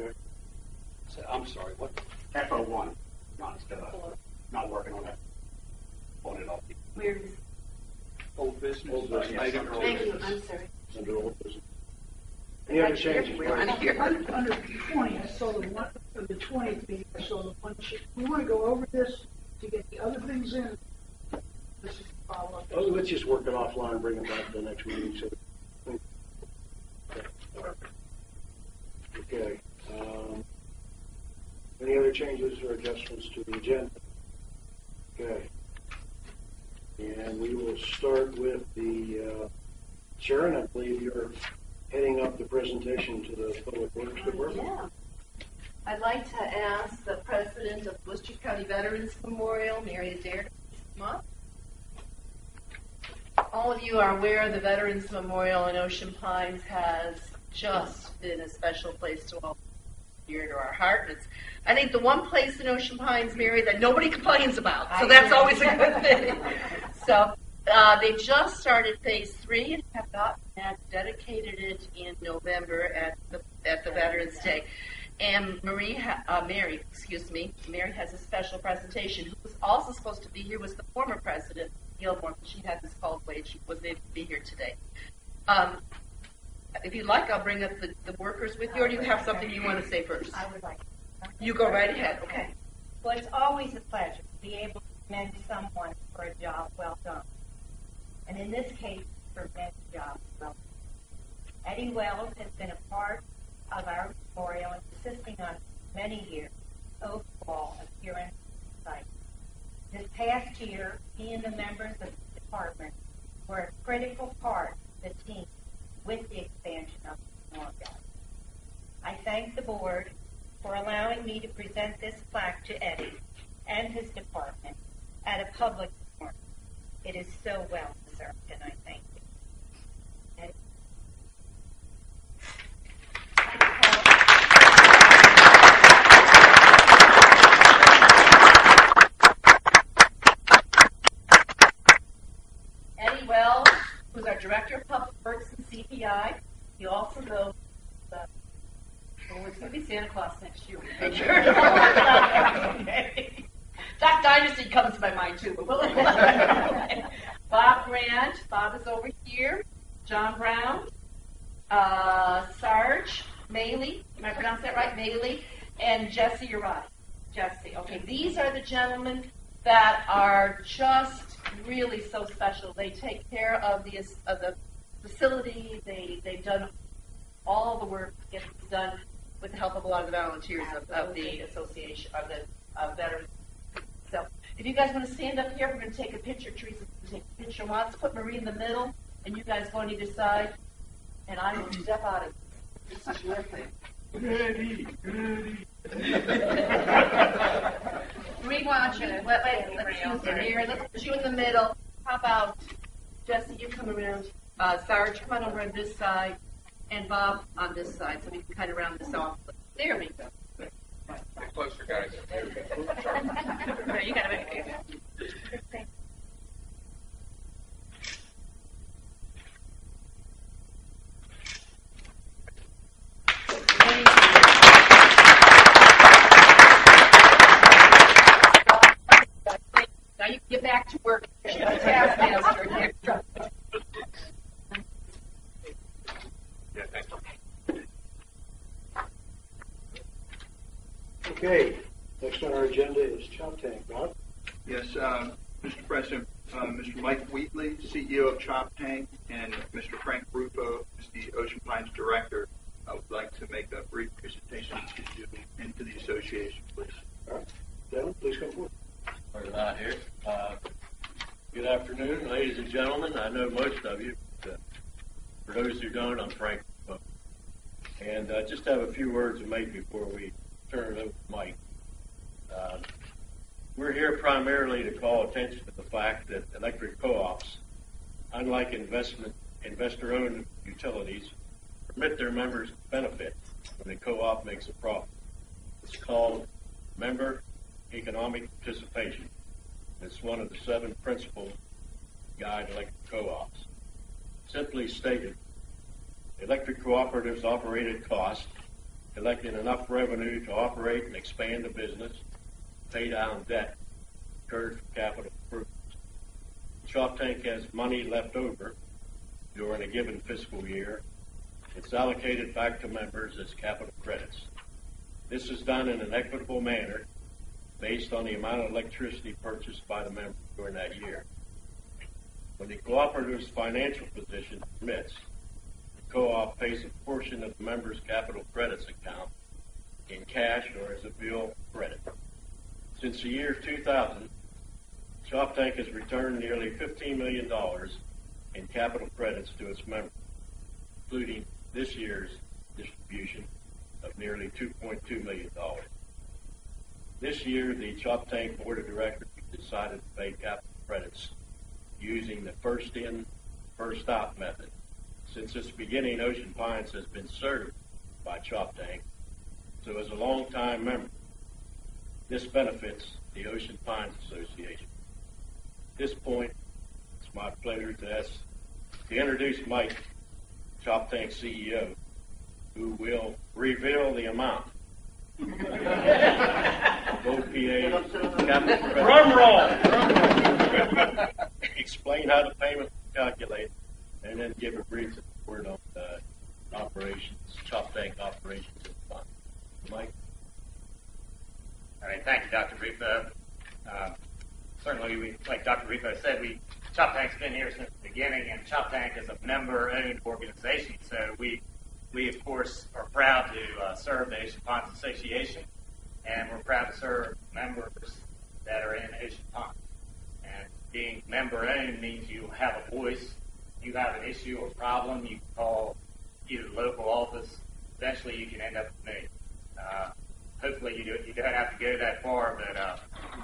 Okay. So, I'm sorry, what? FO1, not working on that. On it all. Where is? Old business? Old business. Item Thank you. I'm sorry. Under old business. Any other changes? Under 20, I saw the one, for the 20th meeting, I saw the one sheet. We want to go over this to get the other things in. This is follow up. Oh, let's just work it offline and bring it back to the next meeting. So, okay. Any other changes or adjustments to the agenda? Okay. And we will start with the Sharon. I believe you're heading up the presentation to the Public Works Department. Yeah. I'd like to ask the president of Worcester County Veterans Memorial, Mary Adair, to come up. All of you are aware the Veterans Memorial in Ocean Pines has just been a special place to all dear to our heart. It's, I think, the one place in Ocean Pines, Mary, that nobody complains about. So that's always a good thing. So they just started phase 3 and have gotten that, dedicated it in November at the Veterans Day. And Mary has a special presentation. Who was also supposed to be here was the former president, Gilmore. She had this called away. She wasn't able to be here today. If you'd like, I'll bring up the workers with you, or do you have something you want to say first? I would like to. You go right ahead. Okay. Well, it's always a pleasure to be able to commend someone for a job well done. And in this case, for Ben's job well done. Eddie Wells has been a part of our memorial and assisting us many years, overall, of here in the site. This past year, he and the members of the department were a critical part of the team with the expansion of the memorial. I thank the board for allowing me to present this plaque to Eddie and his department at a public forum. It is so well deserved, and I thank you. Eddie? Eddie Wells, who's our Director of Public Works and CPI. He also knows it's going to be Santa Claus next year. Okay. That dynasty comes to my mind, too. Bob Grant. Bob is over here. John Brown. Sarge. Maley. Am I pronouncing that right? Maley. And Jesse Uriah. Jesse. Okay, these are the gentlemen that are just really so special. They take care of the facility. They've done all the work to get this done with the help of a lot of the volunteers of the association, of the veterans. So if you guys want to stand up here, we're going to take a picture. Teresa's going to take a picture. Let's put Marie in the middle, and you guys go on either side, and I will step out of this. This is your thing. Goody. Marie, why don't you, let's use it here. Let's put you in the middle. How about, Jesse, you come around. Sarge, come on over on this side. And Bob on this side, so we can kind of round this off. There we go. Get closer, guys. Right, you got to make it. Now you can get back to work. Taskmaster here. Yeah, thanks. Okay. Next on our agenda is Chop Tank. Bob? Yes, Mr. President, Mr. Mike Wheatley, CEO of Chop Tank, and Mr. Frank Rufo is the Ocean Pines Director. I would like to make a brief presentation to you and to the association, please. All right. Gentlemen, please come forward. We're not here. Good afternoon, ladies and gentlemen. I know most of you, but for those who don't, I'm Frank. And I just have a few words to make before we turn it over to Mike. We're here primarily to call attention to the fact that electric co-ops, unlike investor-owned utilities, permit their members to benefit when the co-op makes a profit. It's called member economic participation. It's one of the 7 principles guide electric co-ops. Simply stated, electric cooperatives operate at cost collecting enough revenue to operate and expand the business, pay down debt incurred from capital improvements. Chop Tank has money left over during a given fiscal year. It's allocated back to members as capital credits. This is done in an equitable manner based on the amount of electricity purchased by the member during that year. When the cooperative's financial position permits, the co-op pays a portion of the member's capital credits account in cash or as a bill credit. Since the year 2000, Chop Tank has returned nearly $15 million in capital credits to its members, including this year's distribution of nearly $2.2 million. This year, the Chop Tank Board of Directors decided to pay capital credits using the first in, first out method. Since its beginning, Ocean Pines has been served by Chop Tank, so as a longtime member, this benefits the Ocean Pines Association. At this point, it's my pleasure to introduce Mike, Chop Tank CEO, who will reveal the amount of OPA capital credit. Drum roll! Explain how the payment is calculated, and then give a brief word on operations, Chop Tank operations and fund. Mike? All right, thank you, Dr. Rufo. Certainly, like Dr. Rufo said, Chop Tank's been here since the beginning, and Chop Tank is a member-owned organization, so we of course are proud to serve the Ocean Ponds Association, and we're proud to serve members that are in Ocean Ponds. And being member-owned means you have a voice. You have an issue or problem, you can call either the local office. Eventually, you can end up with me. Hopefully, you don't have to go that far, but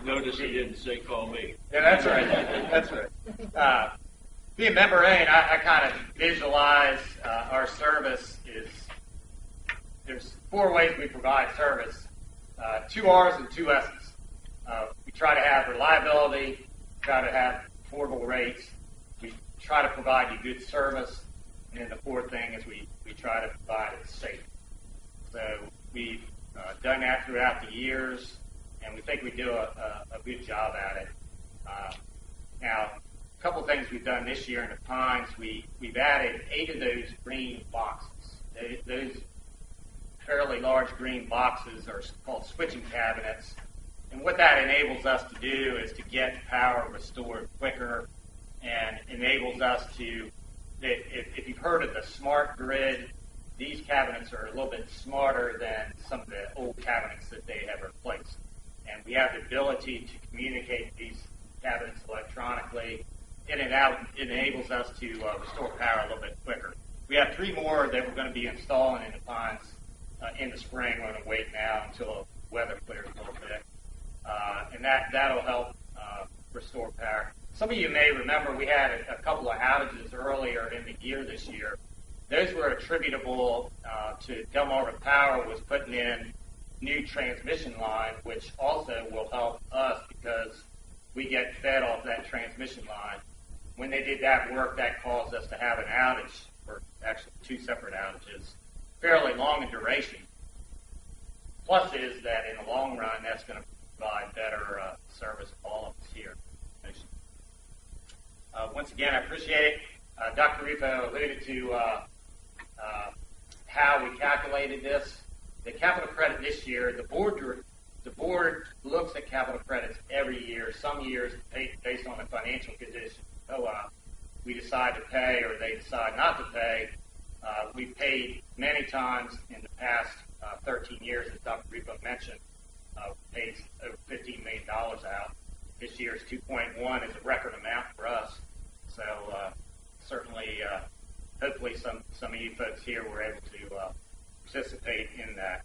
Notice he didn't say call me. yeah, that's right. That's right. Being member-owned, I kind of visualize our service is there's 4 ways we provide service, 2 R's and 2 S's. We try to have reliability, try to have affordable rates, we try to provide you good service, and then the 4th thing is we try to provide it safe. So we've done that throughout the years, and we think we do a good job at it. Now, a couple things we've done this year in the Pines, we've added 8 of those green boxes. Those fairly large green boxes are called switching cabinets, and what that enables us to do is to get power restored quicker, and enables us to, if you've heard of the smart grid, these cabinets are a little bit smarter than some of the old cabinets that they have replaced. And we have the ability to communicate these cabinets electronically. It enables us to restore power a little bit quicker. We have 3 more that we're going to be installing in the Pines in the spring. We're going to wait now until the weather clears a little bit. And that'll help restore power. Some of you may remember we had a couple of outages earlier in the year this year. Those were attributable to Delmarva Power was putting in new transmission line, which also will help us because we get fed off that transmission line. When they did that work, that caused us to have an outage, or actually 2 separate outages, fairly long in duration. Plus is that in the long run, that's going to provide better service for all of us here. Once again, I appreciate it. Dr. Rufo alluded to how we calculated this. The capital credit this year, the board looks at capital credits every year. Some years, based on the financial condition, we decide to pay or they decide not to pay. We've paid many times in the past 13 years, as Dr. Rufo mentioned, paid over $15 million out. This year's 2.1 is a record amount for us. So certainly, hopefully some of you folks here were able to participate in that.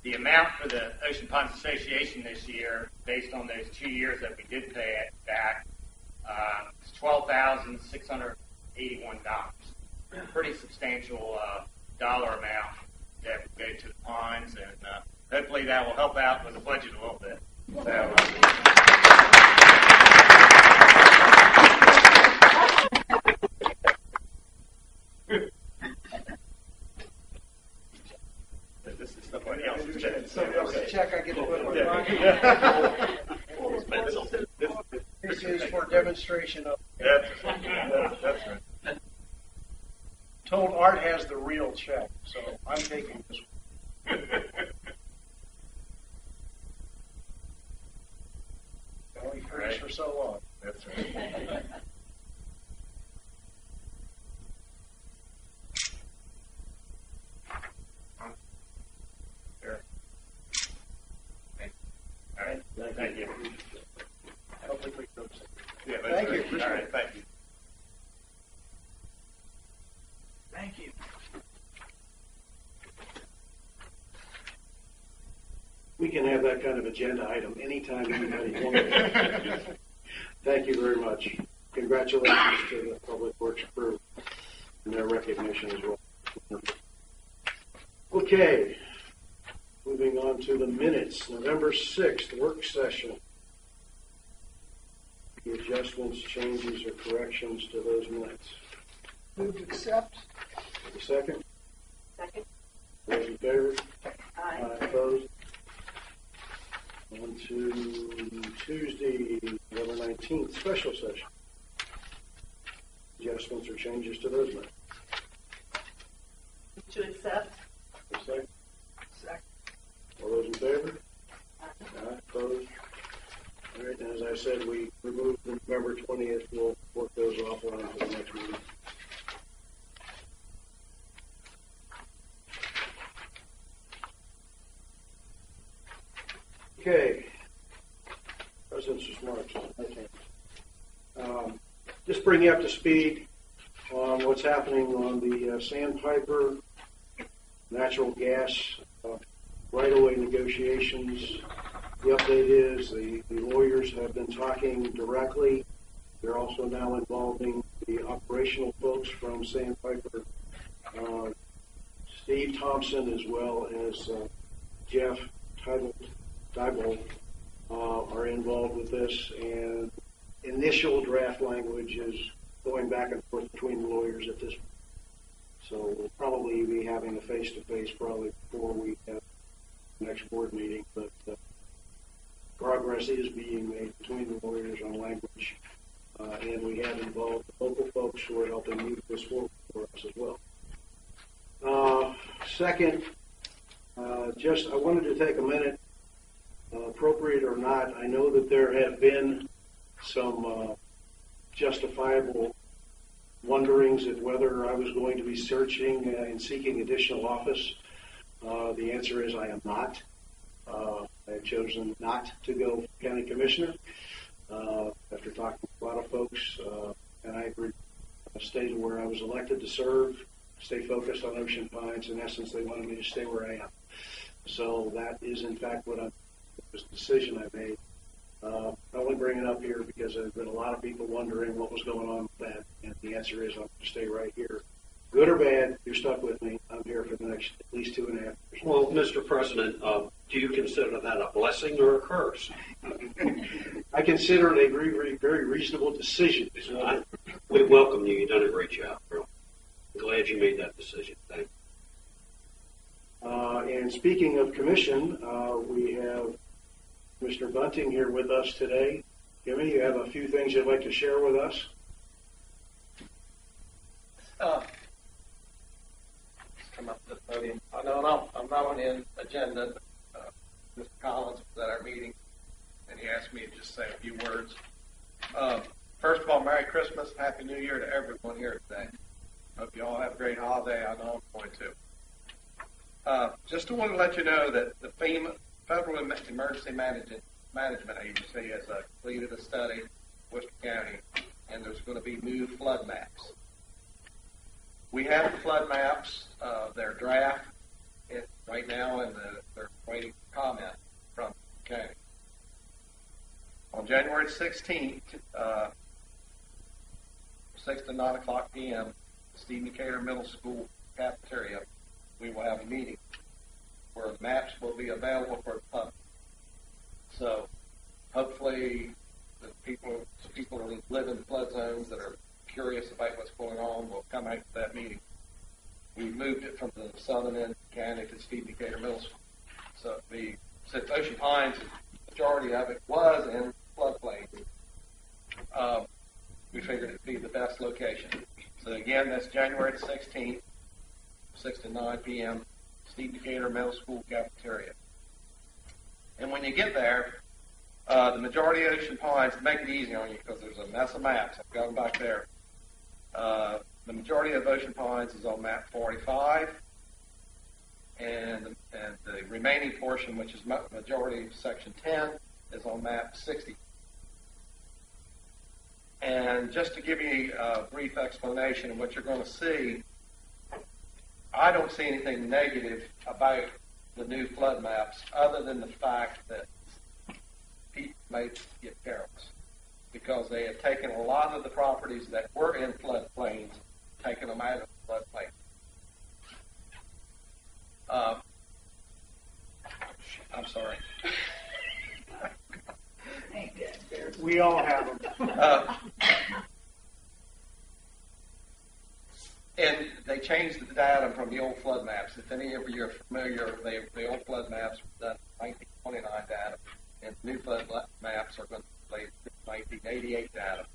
The amount for the Ocean Ponds Association this year, based on those 2 years that we did pay it back, is $12,681. Pretty substantial dollar amount that will go to the Pines, and hopefully that will help out with the budget a little bit. So, art demonstration of. That's right. Told Art has the real check, so I'm taking this one. Only finished for so long. That's right. Sure. All right. Thank you. Hopefully we can. Yeah, Thank you. All right. Thank you. Thank you. We can have that kind of agenda item anytime anybody wants. Thank you very much. Congratulations to the Public Works crew and their recognition as well. Okay, moving on to the minutes. November 6th, work session. Any adjustments, changes, or corrections to those minutes? Move to accept. Have a second? Second. Those in favor? Aye. Opposed? On to Tuesday, November 19th, special session. Adjustments or changes to those minutes? To accept. Have a second? Second. All those in favor? Aye. Opposed? All right, and as I said, we removed the November 20th. We'll work those offline for the next meeting. Okay. President's remarks. Just bring you up to speed on what's happening on the Sandpiper natural gas right-of-way negotiations. The update is the lawyers have been talking directly. They're also now involving the operational folks from Sandpiper, Steve Thompson, as well as Jeff Tybalt are involved with this, and initial draft language is going back and forth between the lawyers at this point. So we'll probably be having a face-to-face probably before we have the next board meeting, but progress is being made between the lawyers on language, and we have involved the local folks who are helping move this forward for us as well. Second, I wanted to take a minute, appropriate or not. I know that there have been some justifiable wonderings at whether I was going to be searching and seeking additional office. The answer is I am not. I have chosen not to go county commissioner after talking to a lot of folks, and I agreed. I stayed where I was elected to serve, stay focused on Ocean Pines. In essence, they wanted me to stay where I am. So that is, in fact, what was the decision I made. I only bring it up here because there have been a lot of people wondering what was going on with that, and the answer is I'm going to stay right here. Good or bad, you're stuck with me. I'm here for the next at least 2.5 years. Well, Mr. President, do you consider that a blessing or a curse? I consider it a very, very reasonable decision. We welcome you. You've done a great job, bro. I'm glad you made that decision. Thank you. And speaking of commission, we have Mr. Bunting here with us today. Jimmy, you have a few things you'd like to share with us? Come up to the podium. I know I'm not on the agenda, but Mr. Collins was at our meeting, and he asked me to just say a few words. First of all, Merry Christmas, Happy New Year to everyone here today. Hope you all have a great holiday. I know I'm going to. Just want to let you know that the FEMA, Federal Emergency Management Agency, has completed a study in Worcester County, and there's going to be new flood maps. We have the flood maps. They're draft right now, and they're waiting for comment from the county. On January 16th, 6 to 9 o'clock p.m., the Steve Decatur Middle School cafeteria, we will have a meeting where the maps will be available for the public. So hopefully the people who live in the flood zones that are curious about what's going on will come out to that meeting. We moved it from the southern end of the county to Steve Decatur Middle School. So since Ocean Pines, the majority of it was in floodplain, we figured it'd be the best location. So again, that's January the 16th, 6 to 9 p.m., Steve Decatur Middle School cafeteria. And when you get there, the majority of Ocean Pines, to make it easy on you because there's a mess of maps, I've got them back there. The majority of Ocean Pines is on map 45, and the remaining portion, which is majority of section 10, is on map 60. And just to give you a brief explanation of what you're going to see, I don't see anything negative about the new flood maps other than the fact that people may get careless because they have taken a lot of the properties that were in floodplains, taken them out of the floodplain. I'm sorry. We all have them. And they changed the data from the old flood maps. If any of you are familiar, the old flood maps were done 1929 data, and the new flood maps are going to play 1988 data.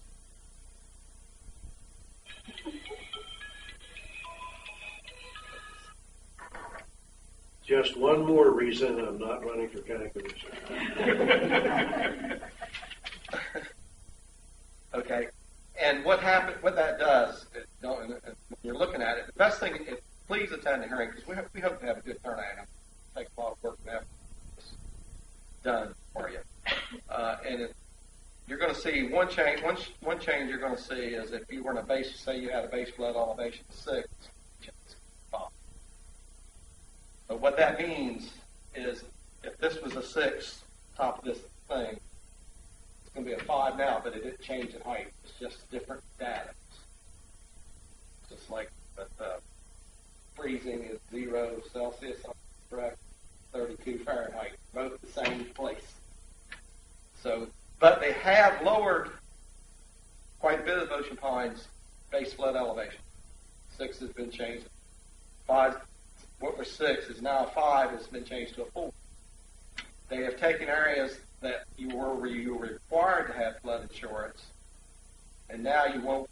Just one more reason I'm not running for county commissioner. Okay, and what that does, when you're looking at it, the best thing is please attend the hearing because we hope to have a good turnout. It takes a lot of work and effort to get this done for you. And you're going to see one change. One change you're going to see is if you were in a base, say you had a base flood elevation of 6, it's 5. But what that means is if this was a 6 top of this thing, it's going to be a 5 now, but it didn't change in height. It's just different data. Just like freezing is 0 Celsius, correct? 32 Fahrenheit, both the same place. So, but they have lowered quite a bit of Ocean Pines base flood elevation. 6 has been changed. 5, what was 6 is now 5 has been changed to a 4. They have taken areas that you were required to have flood insurance, and now you won't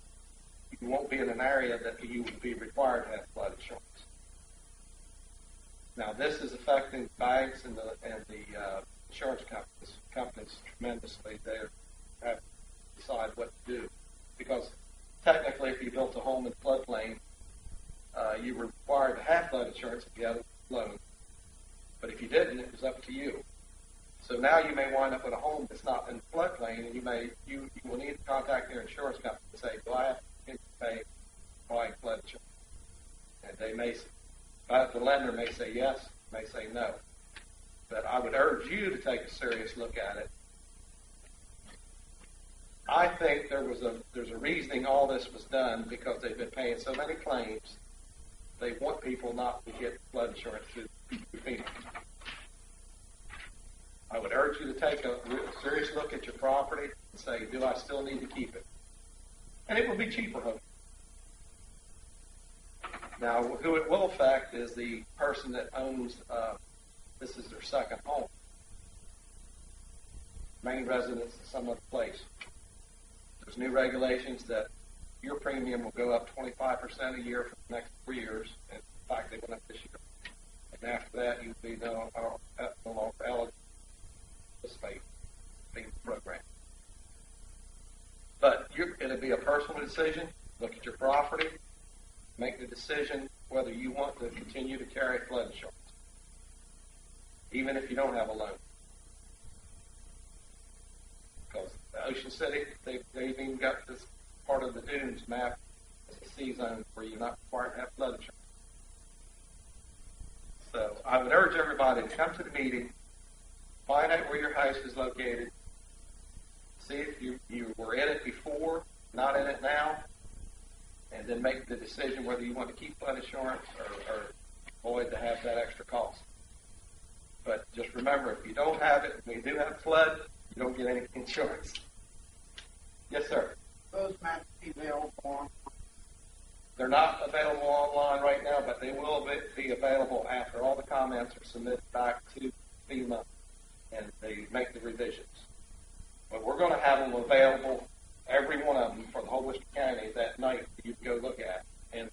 be in an area that you would be required to have flood insurance. Now, this is affecting banks and the insurance companies tremendously. They have to decide what to do because technically, if you built a home in floodplain, you were required to have flood insurance if you had a loan. But if you didn't, it was up to you. So now you may wind up with a home that's not in the floodplain, and you will need to contact your insurance company and say, "Do I have to pay buying flood insurance?" And they may, the lender may say yes, may say no. But I would urge you to take a serious look at it. I think there's a reasoning all this was done because they've been paying so many claims. They want people not to get flood insurance through FEMA. I would urge you to take a serious look at your property and say, do I still need to keep it? And it will be cheaper, hopefully. Now, who it will affect is the person that owns, this is their second home. Main residence in some other place. There's new regulations that your premium will go up 25% a year for the next 3 years. And in fact, they went up this year. And after that, you'll be no longer eligible to participate in the program. But it'll be a personal decision. Look at your property. Make the decision whether you want to continue to carry flood insurance, even if you don't have a loan. Because the Ocean City, they've even got this part of the dunes map as a C zone where you're not required to have flood insurance. So I would urge everybody to come to the meeting, find out where your house is located, see if you were in it before, not in it now, and then make the decision whether you want to keep flood insurance or avoid to have that extra cost. But just remember, if you don't have it, when you do have a flood, you don't get any insurance. Yes, sir. Those maps available on. They're not available online right now, but they will be available after all the comments are submitted back to FEMA and they make the revisions. But we're going to have them available every one of them for the whole Worcester County that night you can go look at. And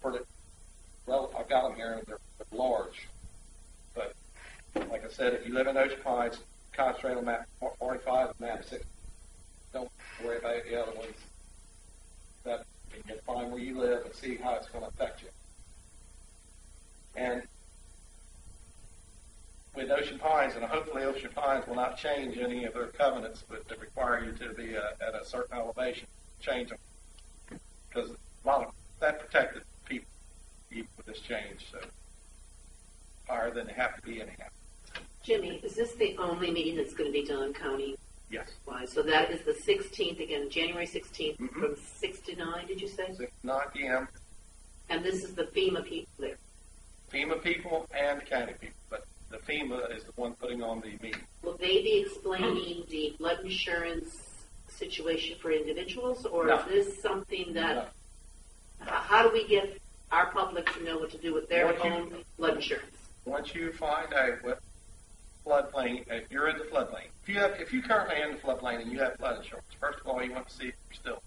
for the, well, I've got them here and they're large. But like I said, if you live in Ocean Pines, concentrate on map 45 and map 6. Don't worry about the other ones. That you can find where you live and see how it's going to affect you. And with Ocean Pines, and hopefully Ocean Pines will not change any of their covenants, but to require you to be at a certain elevation, change them. Because a lot of that protected people even with this change, so higher than they have to be anyhow. Jimmy, is this the only meeting that's going to be done county? Yes. Wise? So that is the 16th, again, January 16th, from 6 to 9, did you say? 6 to 9 p.m. And this is the FEMA people there? FEMA people and county people, but the FEMA is the one putting on the meeting. Will they be explaining the flood insurance situation for individuals, or No. is this something that, No. how do we get our public to know what to do with their own flood insurance? Once you find out what floodplain, if you're in the floodplain, if you currently in the floodplain and you have flood insurance, first of all, you want to see if you're still.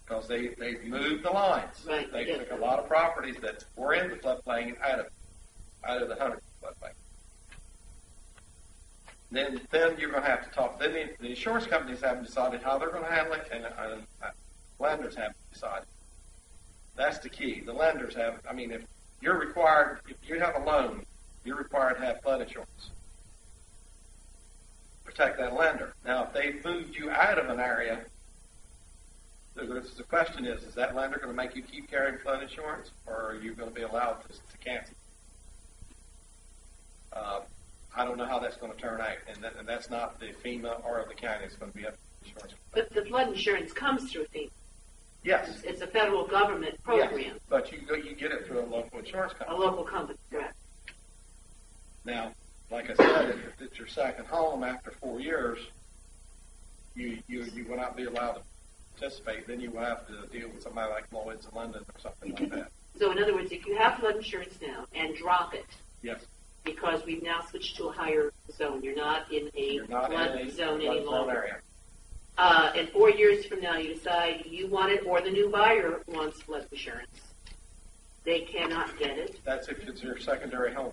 Because they've moved the lines. Right. They Yeah. took a lot of properties that were in the floodplain out of the 100 floodplain. Then you're going to have to talk. Then the insurance companies haven't decided how they're going to handle it, and lenders haven't decided. That's the key. The lenders have. I mean, if you're required, if you have a loan, you're required to have flood insurance. Protect that lender. Now, if they've moved you out of an area, the question is that lender going to make you keep carrying flood insurance, or are you going to be allowed to cancel? I don't know how that's going to turn out, and that's not the FEMA or the county. It's going to be up to the insurance company. But the flood insurance comes through FEMA. Yes. It's a federal government program. Yes, but you get it through a local insurance A company. local company, correct. Now, like I said, if it's your second home after 4 years, you will not be allowed to participate. Then you will have to deal with somebody like Lloyd's in London or something like that. So in other words, if you have flood insurance now and drop it, Yes. because we've now switched to a higher zone, you're not in a You're not flood in a zone flood any zone longer. area. And 4 years from now, you decide you want it, or the new buyer wants flood insurance. They cannot get it That's if it's your secondary home.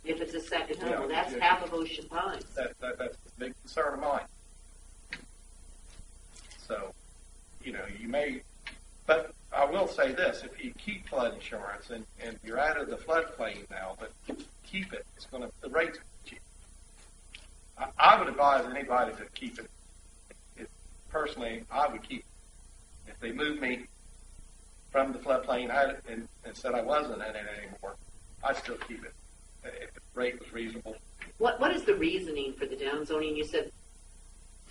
if it's a second home. Yeah, Well, that's yeah. half of Ocean Pines. That's a big concern of mine. So, you may, but I will say this: if you keep flood insurance and you're out of the floodplain now, but keep it, the rate's cheap. I would advise anybody to keep it. Personally, I would keep it. If they moved me from the floodplain out and said I wasn't in it anymore, I'd still keep it if the rate was reasonable. What is the reasoning for the downzoning? You said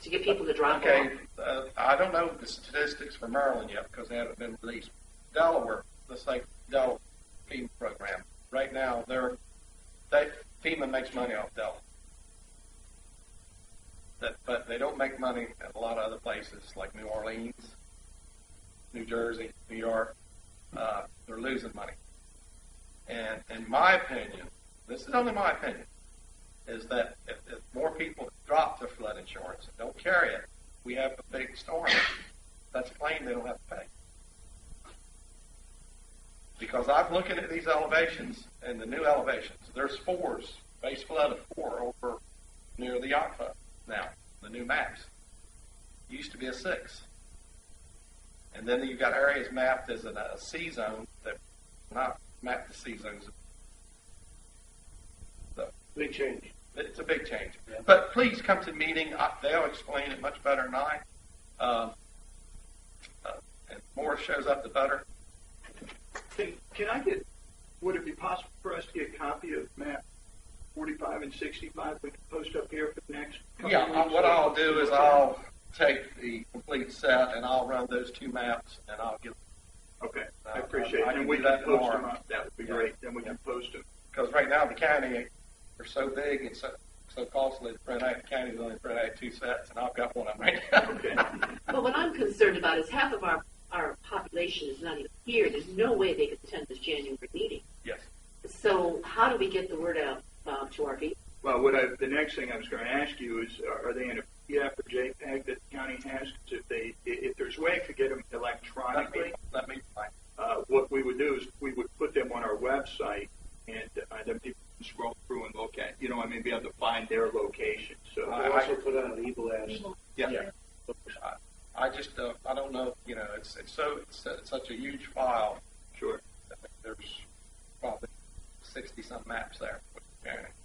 to get people to drop Okay, off. I don't know the statistics for Maryland yet because they haven't been released. Delaware, let's say Delaware FEMA program. Right now, FEMA makes money off Delaware. But they don't make money at a lot of other places like New Orleans, New Jersey, New York. They're losing money. And in my opinion, this is only my opinion, is that if more people drop their flood insurance and don't carry it, we have a big storm. That's a claim they don't have to pay. Because I'm looking at these elevations and the new elevations. There's 4s, base flood of 4 over near the yacht club now, the new maps. Used to be a 6. And then you've got areas mapped as a C zone that not mapped to C zones. So Big change. it's a big change. Yeah. But please come to the meeting. They'll explain it much better than I. And the more shows up, the better. Would it be possible for us to get a copy of map 45 and 65 we can post up here for the next couple of weeks? What I'll do is I'll take the complete set and I'll run those 2 maps and I'll get. Okay, I appreciate it. I can And we do can that post tomorrow. them up. That would be great. Then we can post them. Because right now the county are so big and so costly to print out. The county's only print out 2 sets, and I've got one of them right now. Okay. But what I'm concerned about is half of our population is not even here. There's no way they could attend this January meeting. Yes. So how do we get the word out to our people? Well, the next thing I was going to ask you is, are they in a PDF or JPEG that the county has? 'Cause if there's a way to get them electronically, Let me find. what we would do is we would put them on our website, and then people can scroll through and look at, be able to find their location. So We also put out an e-blast. Yeah. I just I don't know. It's such a huge file. sure. There's probably 60-some maps there.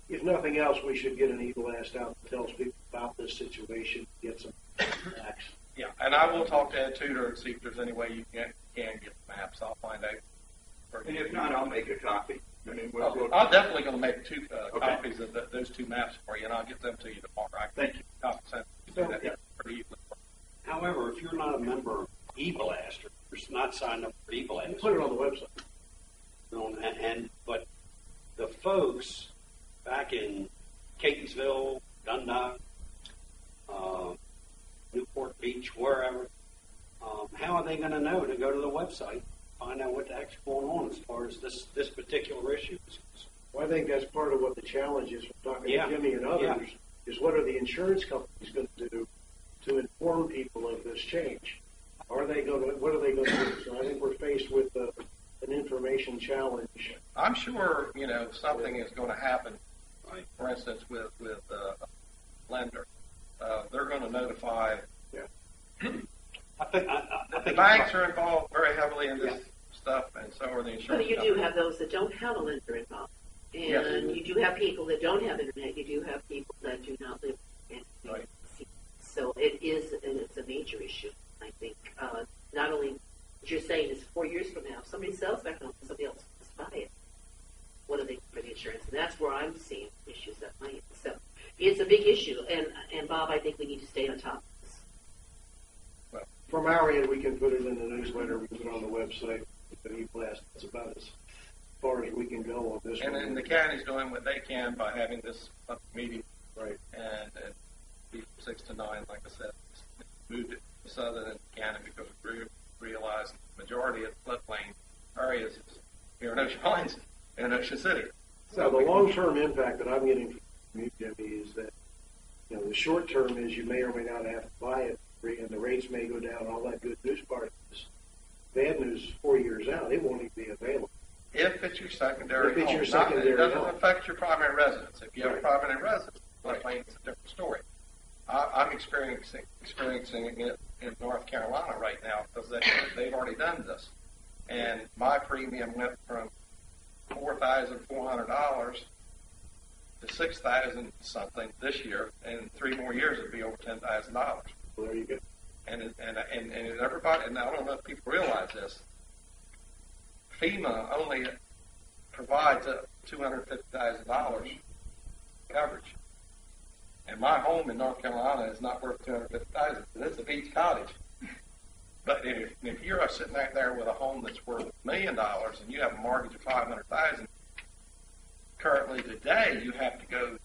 If nothing else, we should get an e-blast out that tells people about this situation, get some facts. Yeah, and I will talk to Ed Tudor and see if there's any way you can get the maps. I'll find out. And if not, I'll make a copy. I mean, I'm definitely going to make two copies of those two maps for you, and I'll get them to you tomorrow. Thank you. Send that pretty easily. However, if you're not a member of eBlast or you're not signed up for eBlast, Put it on the website. But the folks back in Catonsville, Dundalk, Newport Beach, wherever, how are they going to know to go to the website, find out what the heck's going on as far as this particular issue is concerned? Well, I think that's part of what the challenge is from talking to Jimmy and others, is what are the insurance companies going to do to inform people of this change? What are they going to do? So I think we're faced with an information challenge. I'm sure something is going to happen. Right. For instance, with lender, they're going to notify. Yeah. I think the banks are involved very heavily in this stuff, and so are the insurance. But you companies. do have those that don't have a lender involved, and you do have people that don't have internet. You do have people that do not live in. Right. So it's a major issue. I think not only what you're saying is 4 years from now, if somebody sells that home, somebody else must buy it. What are they for the insurance? And that's where I'm seeing issues at my end. So it's a big issue, and Bob, I think we need to stay on top of this. Well, from our end, we can put it in the newsletter. We put it on the website. The e-blast. That's about as far as we can go on this. And then the county's doing what they can by having this meeting, right? And be from 6 to 9, like I said, moved it to southern and county because we realized the majority of floodplain areas here in Ocean Pines and Ocean City. So the long-term impact that I'm getting from you, Jimmy, is that the short term is you may or may not have to buy it, and the rates may go down. All that good news part of this. Bad news, 4 years out, it won't even be available. If it's your secondary home. It doesn't affect your primary residence. If you have a primary residence, floodplain is a different story. I'm experiencing it in North Carolina right now because they've already done this. And my premium went from $4,400 to $6,000 something this year, and in 3 more years it'd be over $10,000. Well, there you go. And everybody, and I don't know if people realize this, FEMA only provides up $250,000 coverage. And my home in North Carolina is not worth $250,000. It's a beach cottage. But if you're sitting out there with a home that's worth $1 million and you have a mortgage of $500,000, currently today you have to go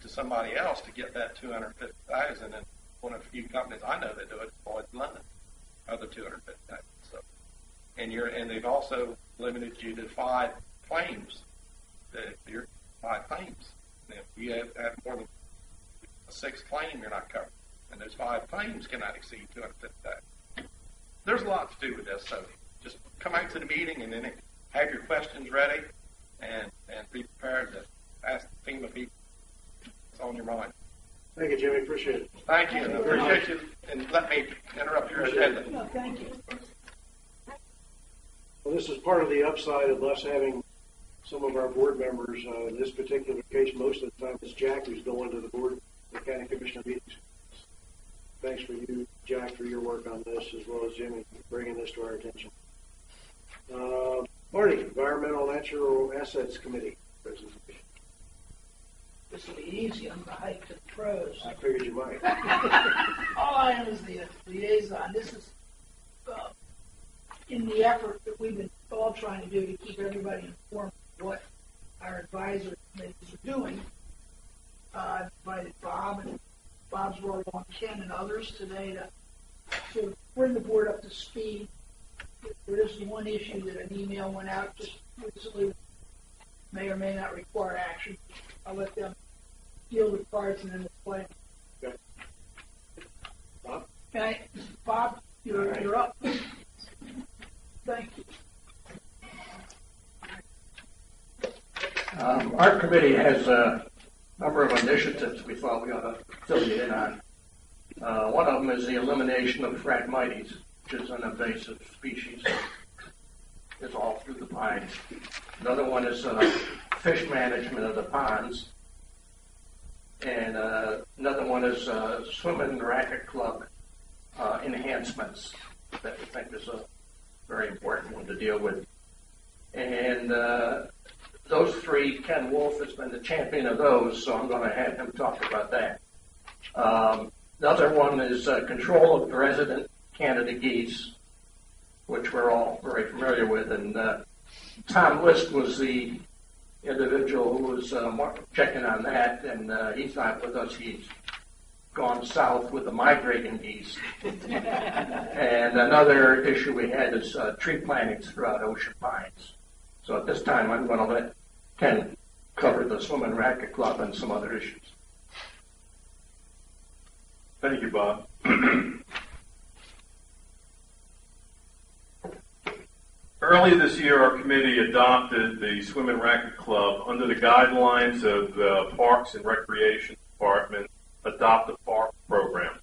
to somebody else to get that $250,000. And one of the few companies I know that do it is Lloyd's London, other $250,000. So, and they've also limited you to 5 claims. You're 5 claims. And if you have more than a 6th claim, you're not covered. And those 5 claims cannot exceed $250,000. There's a lot to do with this, so just come out to the meeting and then have your questions ready and be prepared to ask the FEMA people what's on your mind. Thank you, Jimmy. Appreciate it. Thank you, and I appreciate you, and let me interrupt your agenda. No, thank you. Well, this is part of the upside of us having some of our board members. In this particular case, most of the time it's Jack who's going to the board, the county commissioner meetings. Thanks for you, Jack, for your work on this, as well as Jimmy for bringing this to our attention. Marty, Environmental Natural Assets Committee presentation. This will be easy. I'm the hype to the pros. I figured you might. All I am is the liaison. This is in the effort that we've been all trying to do to keep everybody informed of what our advisory committees are doing. I've invited Bob, and Bob's brought along Ken and others today to bring the board up to speed. There is one issue that an email went out just recently, may or may not require action. I'll let them deal with cards and then we'll play. Okay. Okay, Bob, you're up. Thank you. Our committee has a number of initiatives we thought we ought to fill you in on. One of them is the elimination of Phragmites, which is an invasive species. It's all through the pines. Another one is fish management of the ponds. And another one is swimming racket club enhancements that we think is a very important one to deal with. And those three, Ken Wolf has been the champion of those, so I'm going to have him talk about that. The other one is control of resident Canada geese, which we're all very familiar with. And Tom List was the individual who was checking on that, and he's not with us. He's gone south with the migrating geese. And another issue we had is tree plantings throughout Ocean Pines. So at this time, I'm going to let Ken cover the swimming racket club and some other issues. Thank you, Bob. Earlier this year, our committee adopted the Swim and Racket Club under the guidelines of the Parks and Recreation Department Adopt a Park program.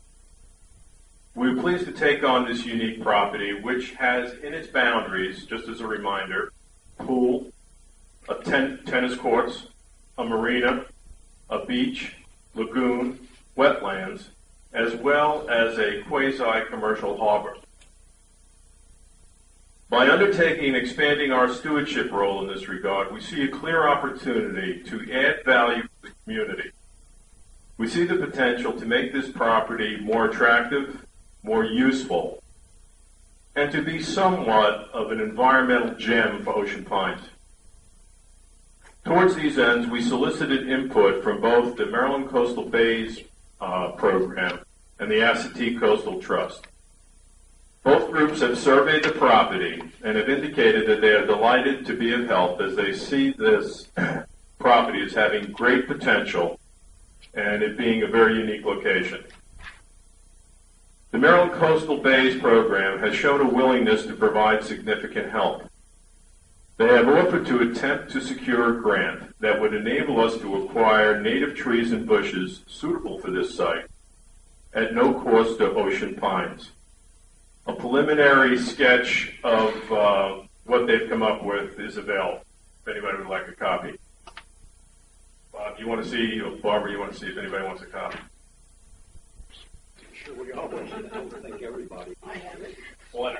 We were pleased to take on this unique property, which has in its boundaries, just as a reminder, pool, tennis courts, a marina, a beach, lagoon, wetlands, as well as a quasi-commercial harbor. By undertaking and expanding our stewardship role in this regard, we see a clear opportunity to add value to the community. We see the potential to make this property more attractive, more useful, and to be somewhat of an environmental gem for Ocean Pines. Towards these ends, we solicited input from both the Maryland Coastal Bays program and the Assateague Coastal Trust. Both groups have surveyed the property and have indicated that they are delighted to be of help as they see this property as having great potential and it being a very unique location. The Maryland Coastal Bays program has shown a willingness to provide significant help. They have offered to attempt to secure a grant that would enable us to acquire native trees and bushes suitable for this site at no cost to Ocean Pines. A preliminary sketch of what they've come up with is available, if anybody would like a copy. Bob, you want to see, or Barbara, you want to see if anybody wants a copy? Sure, we all want to. I don't think everybody. I have it. Well, I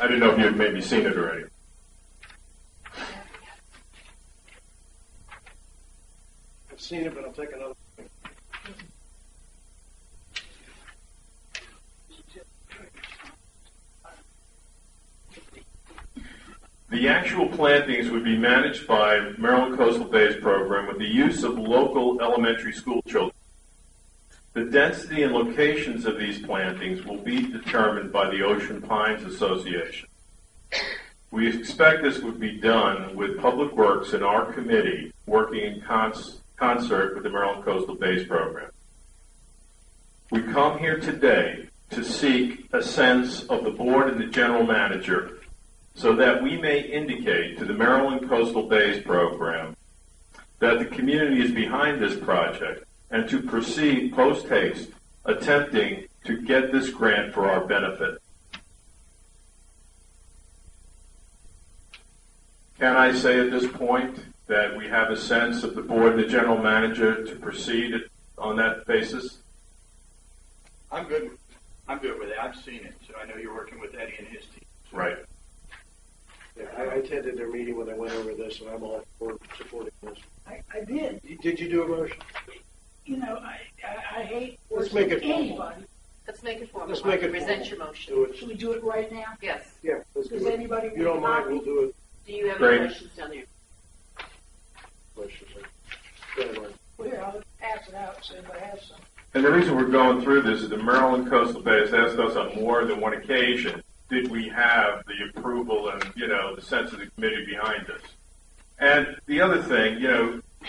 didn't know if you had maybe seen it already. I've seen it, but I'll take another. The actual plantings would be managed by Maryland Coastal Bays program with the use of local elementary school children. The density and locations of these plantings will be determined by the Ocean Pines Association. We expect this would be done with Public Works and our committee working in concert with the Maryland Coastal Bays program. We come here today to seek a sense of the board and the general manager so that we may indicate to the Maryland Coastal Bays program that the community is behind this project and to proceed post-haste, attempting to get this grant for our benefit. Can I say at this point that we have a sense of the board and the general manager to proceed on that basis? I'm good with it. I've seen it, so I know you're working with Eddie and his team. Right. Yeah, I attended their meeting when they went over this, and I'm all for supporting this. I did. Did you do a motion? You know, I hate Let's make it formal. anybody. Let's make it formal. Let's make it Present formal. your motion. Do it. Should we do it right now? Yes. Yeah, let's do Does it. anybody If you don't want a mind, we'll copy? do it. Do you have Great. any questions down there? Questions. Go ahead, Lauren. Well, here, I'll pass it out so everybody has some. And the reason we're going through this is the Maryland Coastal Bays asked us on more than one occasion, did we have the approval and, the sense of the committee behind us? And the other thing,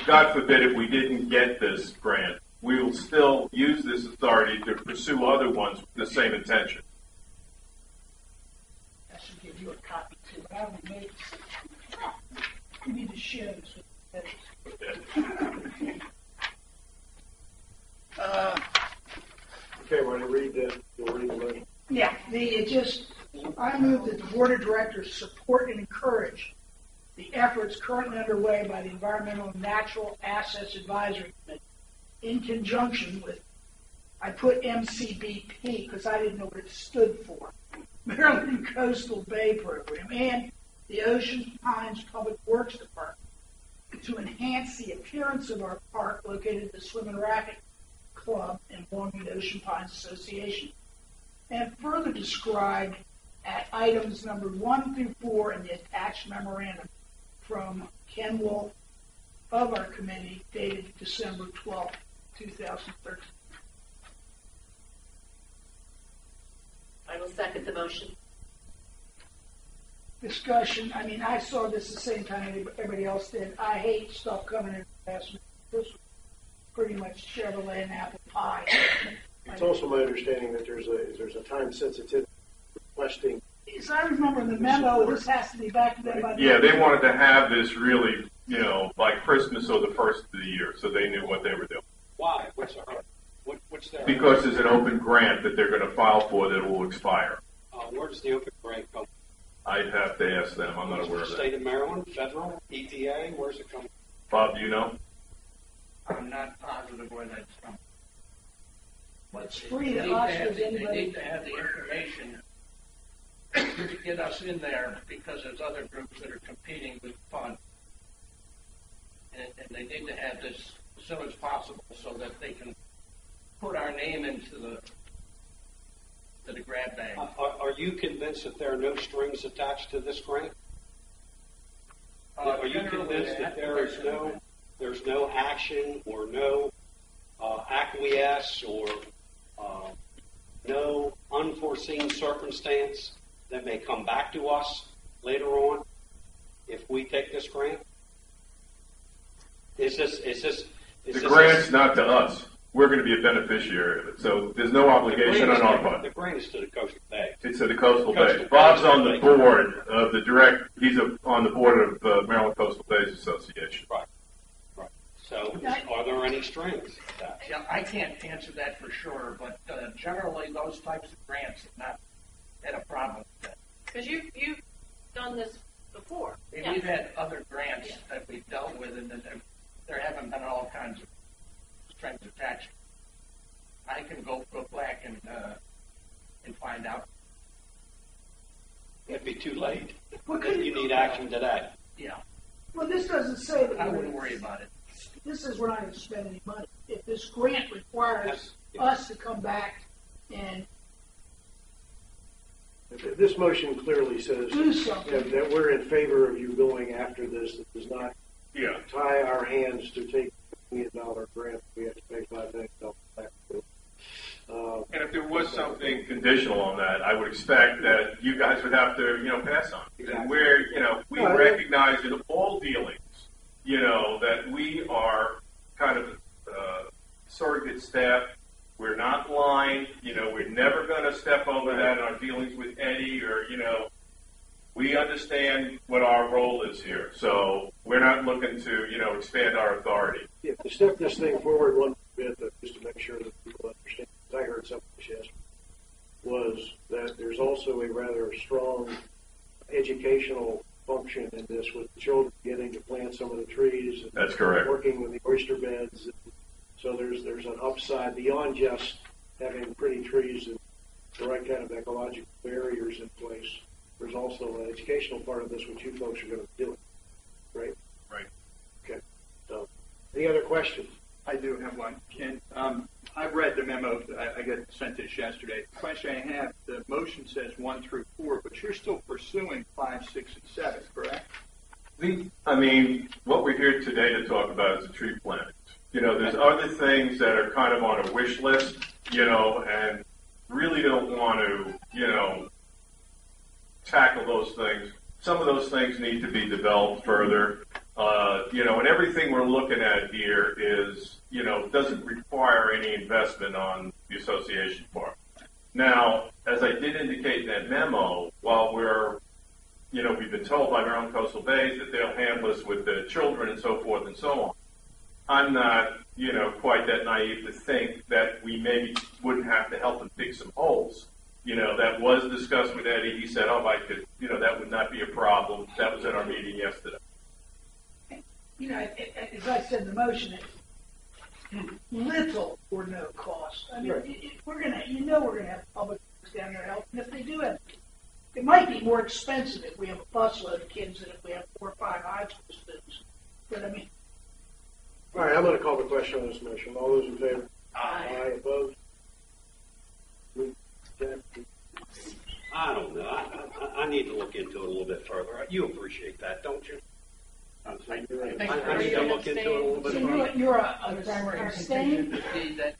God forbid if we didn't get this grant, we will still use this authority to pursue other ones with the same intention. I should give you a copy too. I haven't made it. You need to share this with Okay, want to read you'll read the motion. Yeah, I move that the Board of Directors support and encourage the efforts currently underway by the Environmental and Natural Assets Advisory Committee in conjunction with, I put MCBP because I didn't know what it stood for, Maryland Coastal Bay Program, and the Ocean Pines Public Works Department to enhance the appearance of our park located at the Swim and Racket Club and belonging to Ocean Pines Association, and further described at items numbered 1 through 4 in the attached memorandum from Ken Wolf of our committee dated December 12, 2013. I will second the motion. Discussion. I mean, I saw this the same time everybody else did. I hate stuff coming in fast. This was pretty much Chevrolet and apple pie. It's also my understanding that there's a time sensitivity requesting. As I remember in the memo, this has to be back to them by the Yeah, they wanted to have this really, by Christmas or the first of the year, so they knew what they were doing. Why? What's their? Because there's an open grant that they're going to file for that will expire. Where does the open grant come? I'd have to ask them. I'm not aware of that. State of Maryland, federal, EPA, where's it coming? Bob, do you know? I'm not positive where that's from. But It's free to us as they anybody. need to have the information to get us in there because there's other groups that are competing with funds. And they need to have this as soon as possible so that they can put our name into the grab bag. Are you convinced that there are no strings attached to this grant? Are you convinced that there's no action or no acquiesce or no unforeseen circumstance that may come back to us later on if we take this grant? The grant's not to us. We're going to be a beneficiary of it. So there's no obligation on our part. The grant is to the Coastal Bay. It's to the Coastal Bay. Bob's on the board of he's on the board of Maryland Coastal Bays Association. Right. So are there any strings attached? Yeah, I can't answer that for sure, but generally those types of grants have not had a problem with that. Because you've done this before. And we've had other grants that we've dealt with, and there haven't been all kinds of strings attached. I can go back and find out. It'd be too late. Well, You need action today. Yeah, Well, this doesn't say that I wouldn't worry about it. This is we're not going to spend any money. If this grant requires us to come back and This motion clearly says do something, that we're in favor of you going after this. That does not tie our hands to take $1 million grant. We have to pay $5 million back to. And if there was something conditional on that, I would expect that you guys would have to, pass on. Exactly. And we recognize in all dealings, that we are kind of surrogate staff. We're not blind. We're never going to step over that in our dealings with Eddie or, we understand what our role is here. So we're not looking to, expand our authority. Yeah, to step this thing forward one bit, just to make sure that people understand, I heard something yesterday, was that there's also a rather strong educational function in this with the children getting to plant some of the trees. And That's correct. Working with the oyster beds. So there's an upside beyond just having pretty trees and the right kind of ecological barriers in place. There's also an educational part of this which you folks are going to be doing, right? Right. Okay. So, any other questions? I do have one, Ken. I read the memo. I got sent this yesterday. The question I have, the motion says 1 through 4, but you're still pursuing 5, 6, and 7, correct? What we're here today to talk about is the tree planting. There's other things that are kind of on a wish list, and really don't want to, tackle those things. Some of those things need to be developed further. And everything we're looking at here is, doesn't require any investment on the association part. Now, as I did indicate in that memo, while we've been told by Maryland Coastal Bays that they'll handle us with the children and so forth and so on, I'm not, quite that naive to think that we maybe wouldn't have to help them dig some holes. That was discussed with Eddie. He said, I could, that would not be a problem. That was at our meeting yesterday. As I said in the motion, it's little or no cost. I mean, we're gonna have public works down there helping. If they do have, it might be more expensive if we have a busload of kids than if we have 4 or 5 high school students. But I mean, all right, I'm going to call the question on this motion. All those in favor? Aye. Opposed? I don't know. I need to look into it a little bit further. You appreciate that, don't you? I need to look into it a little bit further. You're a primary Abstain would be that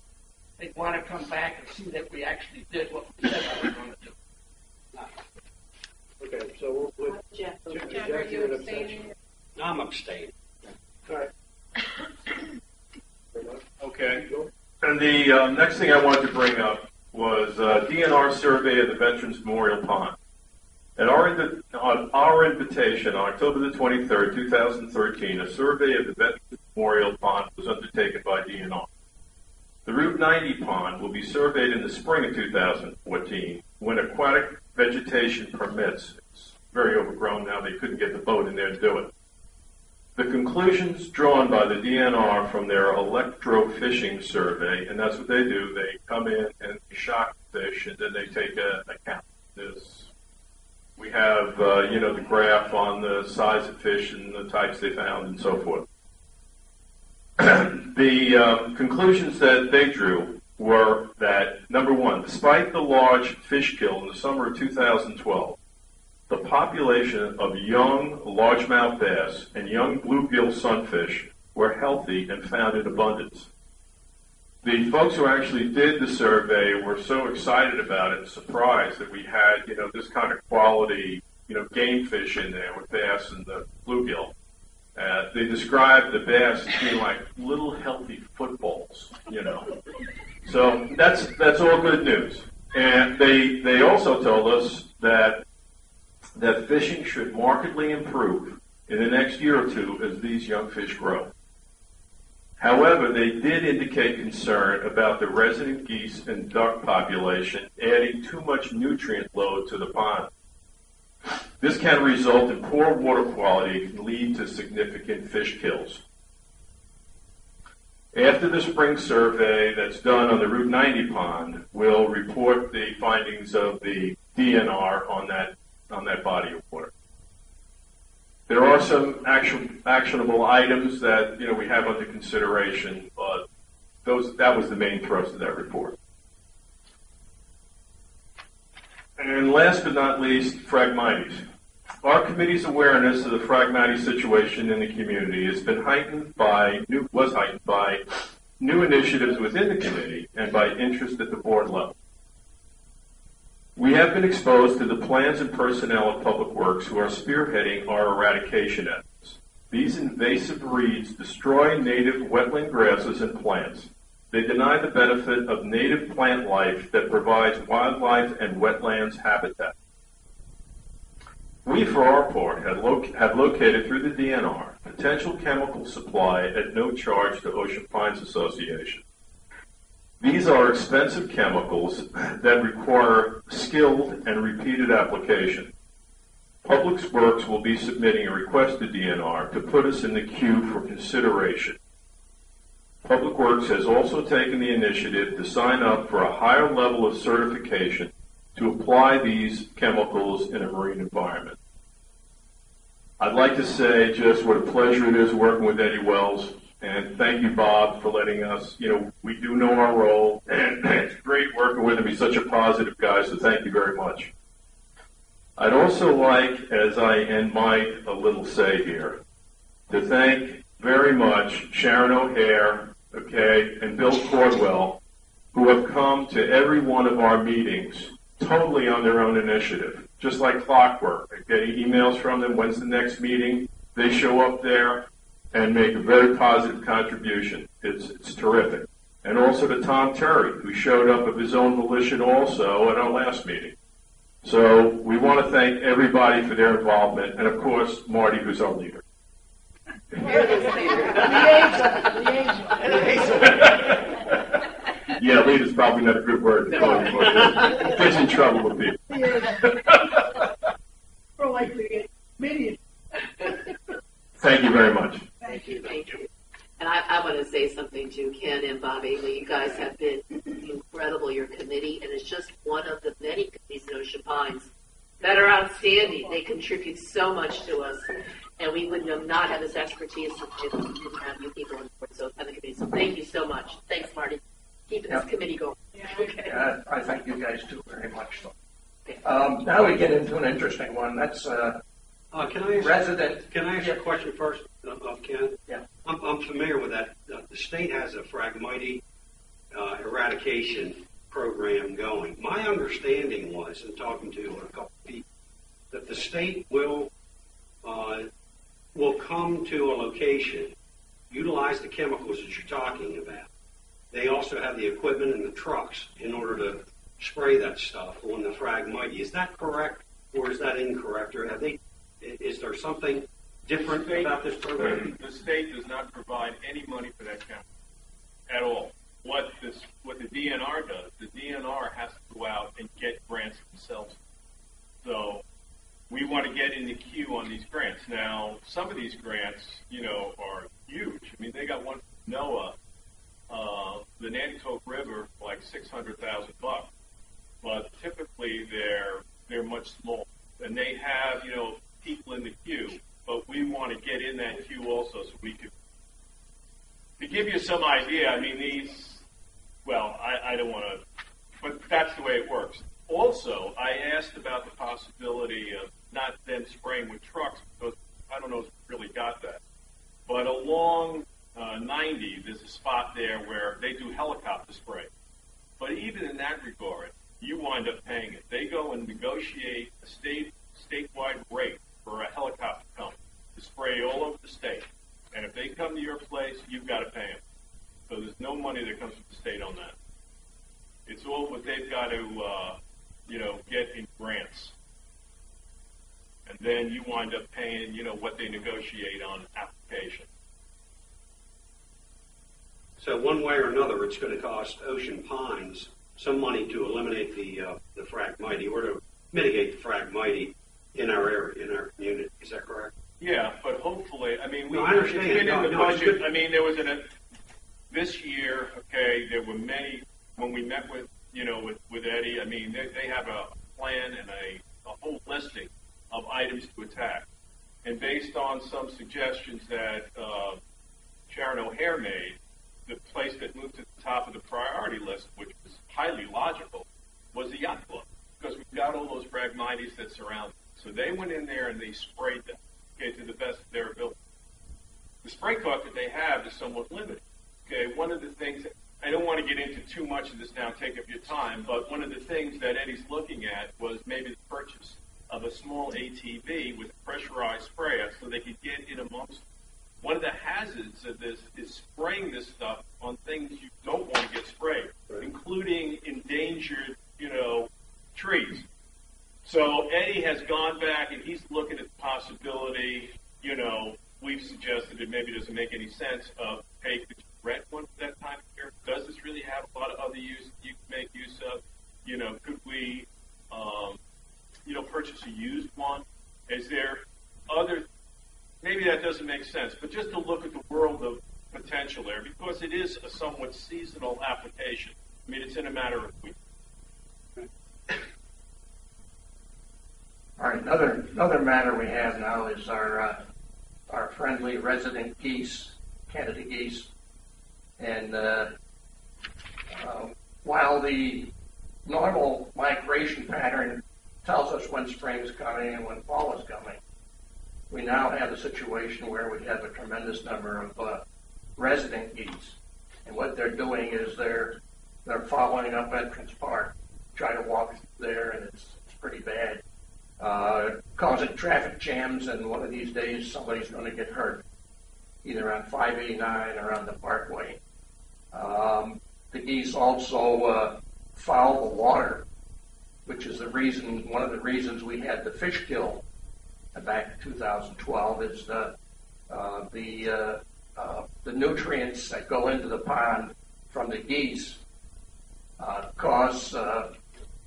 they want to come back and see that we actually did what we said we were going to do. Okay, so we'll put Jeff, are you abstaining? I'm abstaining. All right. Okay. And the next thing I wanted to bring up was DNR survey of the Veterans Memorial Pond. On our invitation on October the 23rd, 2013, a survey of the Veterans Memorial Pond was undertaken by DNR. The Route 90 pond will be surveyed in the spring of 2014 when aquatic vegetation permits. It's very overgrown now. They couldn't get the boat in there to do it. The conclusions drawn by the DNR from their electrofishing survey, and that's what they do, they come in and shock fish and then they take a count. We have, the graph on the size of fish and the types they found and so forth. The conclusions that they drew were that, number one, despite the large fish kill in the summer of 2012, the population of young largemouth bass and young bluegill sunfish were healthy and found in abundance. The folks who actually did the survey were so excited about it and surprised that we had, this kind of quality, game fish in there with bass and the bluegill. They described the bass as being like little healthy footballs, So that's all good news. And they also told us that fishing should markedly improve in the next year or two as these young fish grow. However, they did indicate concern about the resident geese and duck population adding too much nutrient load to the pond. This can result in poor water quality and lead to significant fish kills. After the spring survey that's done on the Route 90 pond, we'll report the findings of the DNR on that body of water. There are some actionable items that we have under consideration, but that was the main thrust of that report. And last but not least, Phragmites. Our committee's awareness of the Phragmites situation in the community was heightened by new initiatives within the committee and by interest at the board level. We have been exposed to the plans and personnel of Public Works who are spearheading our eradication efforts. These invasive reeds destroy native wetland grasses and plants. They deny the benefit of native plant life that provides wildlife and wetlands habitat. We, for our part, have located through the DNR potential chemical supply at no charge to Ocean Pines Association. These are expensive chemicals that require skilled and repeated application. Public Works will be submitting a request to DNR to put us in the queue for consideration. Public Works has also taken the initiative to sign up for a higher level of certification to apply these chemicals in a marine environment. I'd like to say just what a pleasure it is working with Eddie Wells. And thank you, Bob, for letting us, we do know our role, and it's great working with him. He's such a positive guy, so thank you very much. I'd also like, as I end my little say here, to thank very much Sharon O'Hare, and Bill Cordwell, who have come to every one of our meetings totally on their own initiative, just like clockwork. I get emails from them, when's the next meeting? they show up there and make a very positive contribution. It's terrific. And also to Tom Terry, who showed up of his own volition also at our last meeting. So we want to thank everybody for their involvement, and of course, Marty, who's our leader. Yeah, leader's probably not a good word to call him. It gets in trouble with people. We're likely to get many. Thank you very much. Thank you. And I want to say something to Ken and Bob Ailey. You guys have been incredible, your committee, and it's just one of the many committees in Ocean Pines that are outstanding. They contribute so much to us, and we would not have this expertise if we didn't have you people on board. So, on the committee. So, thank you so much. Thanks, Marty. Keeping this committee going. Okay. I thank you guys too very much. So. Now we get into an interesting one. That's Can I ask a question first of Ken? Yeah. I'm familiar with that. The state has a Phragmite eradication program going. My understanding was, in talking to a couple of people, that the state will come to a location, utilize the chemicals that you're talking about. They also have the equipment and the trucks in order to spray that stuff on the Phragmite. Is that correct, or is that incorrect, or have they? Is there something different about this program? The state does not provide any money for that chemical at all. What the DNR does, the DNR has to go out and get grants themselves. So we want to get in the queue on these grants. Now, some of these grants, are huge. I mean, they got one from NOAA, the Nanticoke River, like $600,000. But typically they're much smaller, and they have people in the queue. But we want to get in that queue also, so we could. To give you some idea, I mean these. Well, I don't want to, but that's the way it works. Also, I asked about the possibility of not them spraying with trucks, because I don't know if we really got that. But along 90, there's a spot there where they do helicopter spray. But even in that regard, you wind up paying it. They go and negotiate a statewide rate for a helicopter company to spray all over the state. And if they come to your place, you've got to pay them. So there's no money that comes from the state on that. It's all what they've got to, get in grants. And then you wind up paying, what they negotiate on application. So one way or another, it's going to cost Ocean Pines some money to eliminate the Phragmite or to mitigate the Phragmite in our area, in our community. Is that correct? Yeah, but hopefully, I mean, I understand. It's been in the budget. I mean, there was this year. Okay, there were many when we met with with Eddie. I mean, they have a plan and a whole listing of items to attack, and based on some suggestions that Sharon O'Hare made, the place that moved to the top of the priority list, which was highly logical, was the yacht club, because we've got all those Phragmites that surround them. So they went in there and they sprayed them, to the best of their ability. The spray cost that they have is somewhat limited. Okay, one of the things, I don't want to get into too much of this now, take up your time, but one of the things that Eddie's looking at was maybe the purchase of a small ATV with a pressurized sprayer so they could get in amongst them. One of the hazards of this is spraying this stuff on things you don't want to get sprayed, including endangered, trees. So Eddie has gone back and he's looking at the possibility, we've suggested it maybe doesn't make any sense of, hey, could you rent one for that time of year? Does this really have a lot of other use you can make use of? Could we, purchase a used one? Is there other, maybe that doesn't make sense, but just to look at the world of potential there, because it is a somewhat seasonal application. I mean, it's in a matter of weeks. All right, another matter we have now is our friendly resident geese, Canada geese, and while the normal migration pattern tells us when spring is coming and when fall is coming, we now have a situation where we have a tremendous number of resident geese, and what they're doing is they're following up Entrance Park, trying to walk there, and it's pretty bad. A causing traffic jams, and one of these days somebody's going to get hurt, either on 589 or on the Parkway. The geese also foul the water, which is one of the reasons we had the fish kill back in 2012, is the nutrients that go into the pond from the geese cause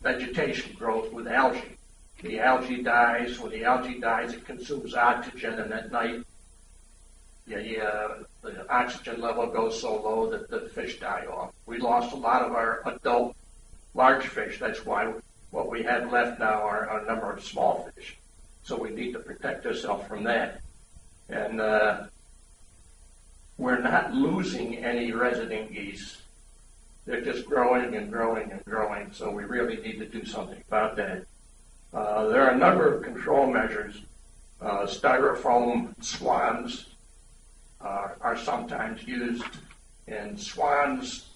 vegetation growth with algae. The algae dies. When the algae dies, it consumes oxygen, and at night the oxygen level goes so low that the fish die off. We lost a lot of our adult large fish. That's why what we have left now are a number of small fish. So we need to protect ourselves from that. And we're not losing any resident geese. They're just growing and growing and growing, so we really need to do something about that. There are a number of control measures. Styrofoam swans are sometimes used, and swans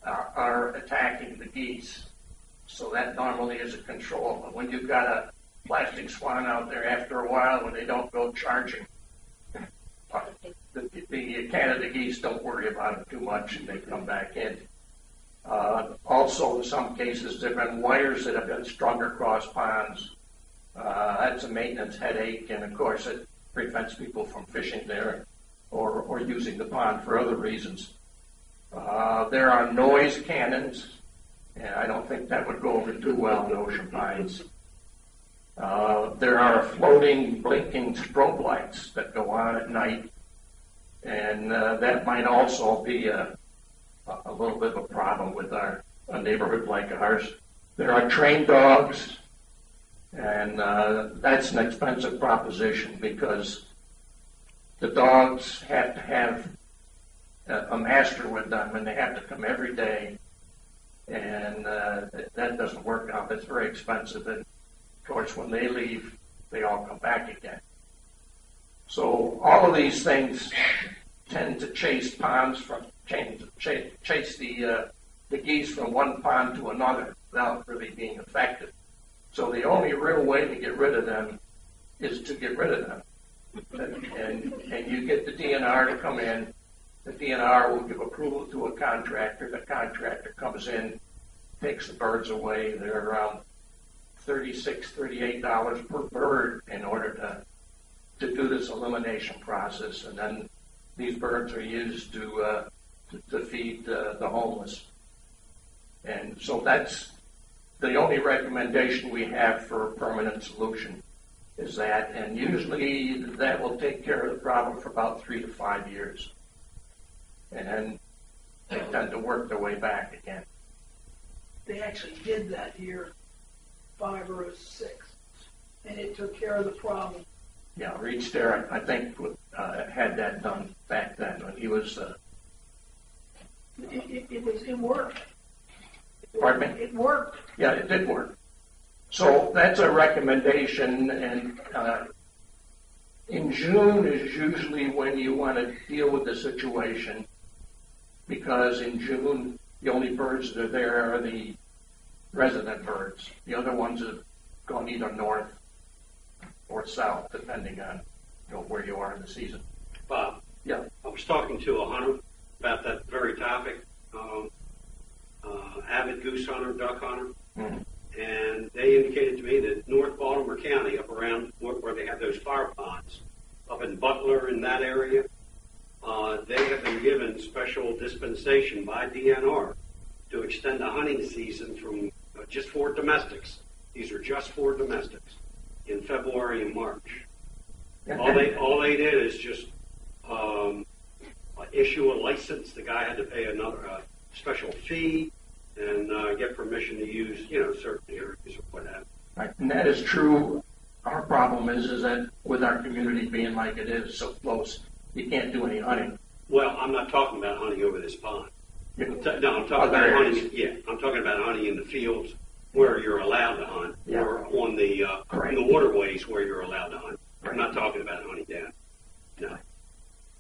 are attacking the geese. So that normally is a control. But when you've got a plastic swan out there, after a while, when they don't go charging, the Canada geese don't worry about it too much, and they come back in. Also, in some cases, there have been wires that have been strung across ponds. That's a maintenance headache, and of course, it prevents people from fishing there or using the pond for other reasons. There are noise cannons, and I don't think that would go over too well in Ocean Pines. There are floating, blinking strobe lights that go on at night, and that might also be a little bit of a problem with a neighborhood like ours. There are trained dogs, and that's an expensive proposition because the dogs have to have a master with them, and they have to come every day, and that doesn't work out. It's very expensive, and of course, when they leave, they all come back again. So all of these things tend to chase the geese from one pond to another without really being effective. So the only real way to get rid of them is to get rid of them. And you get the DNR to come in. The DNR will give approval to a contractor. The contractor comes in, takes the birds away. They're around $36, $38 per bird in order to do this elimination process. And then these birds are used to feed the homeless. And so that's the only recommendation we have for a permanent solution is that, and usually that will take care of the problem for about 3 to 5 years. And then they tend to work their way back again. They actually did that here 5 or 6, and it took care of the problem. Yeah, Reed Starrett, I think, had that done back then when he was. It worked. Pardon me? It worked. Yeah, it did work. So that's a recommendation, and in June is usually when you want to deal with the situation, because in June the only birds that are there are the resident birds. The other ones have gone either north or south, depending on where you are in the season. Bob, yeah, I was talking to a hunter about that very topic, avid goose hunter, duck hunter, and they indicated to me that North Baltimore County, up around where they have those fire ponds, up in Butler in that area, they have been given special dispensation by DNR to extend the hunting season from just for domestics. These are just for domestics in February and March. All they did is just issue a license. The guy had to pay another special fee and get permission to use, certain areas or whatever. Right, and that is true. Our problem is that with our community being like it is, so close, you can't do any hunting. Well, I'm not talking about hunting over this pond. Yeah. I'm talking about hunting. Yeah, I'm talking about hunting in the fields where you're allowed to hunt, or on the waterways where you're allowed to hunt. I'm not talking about hunting down. No.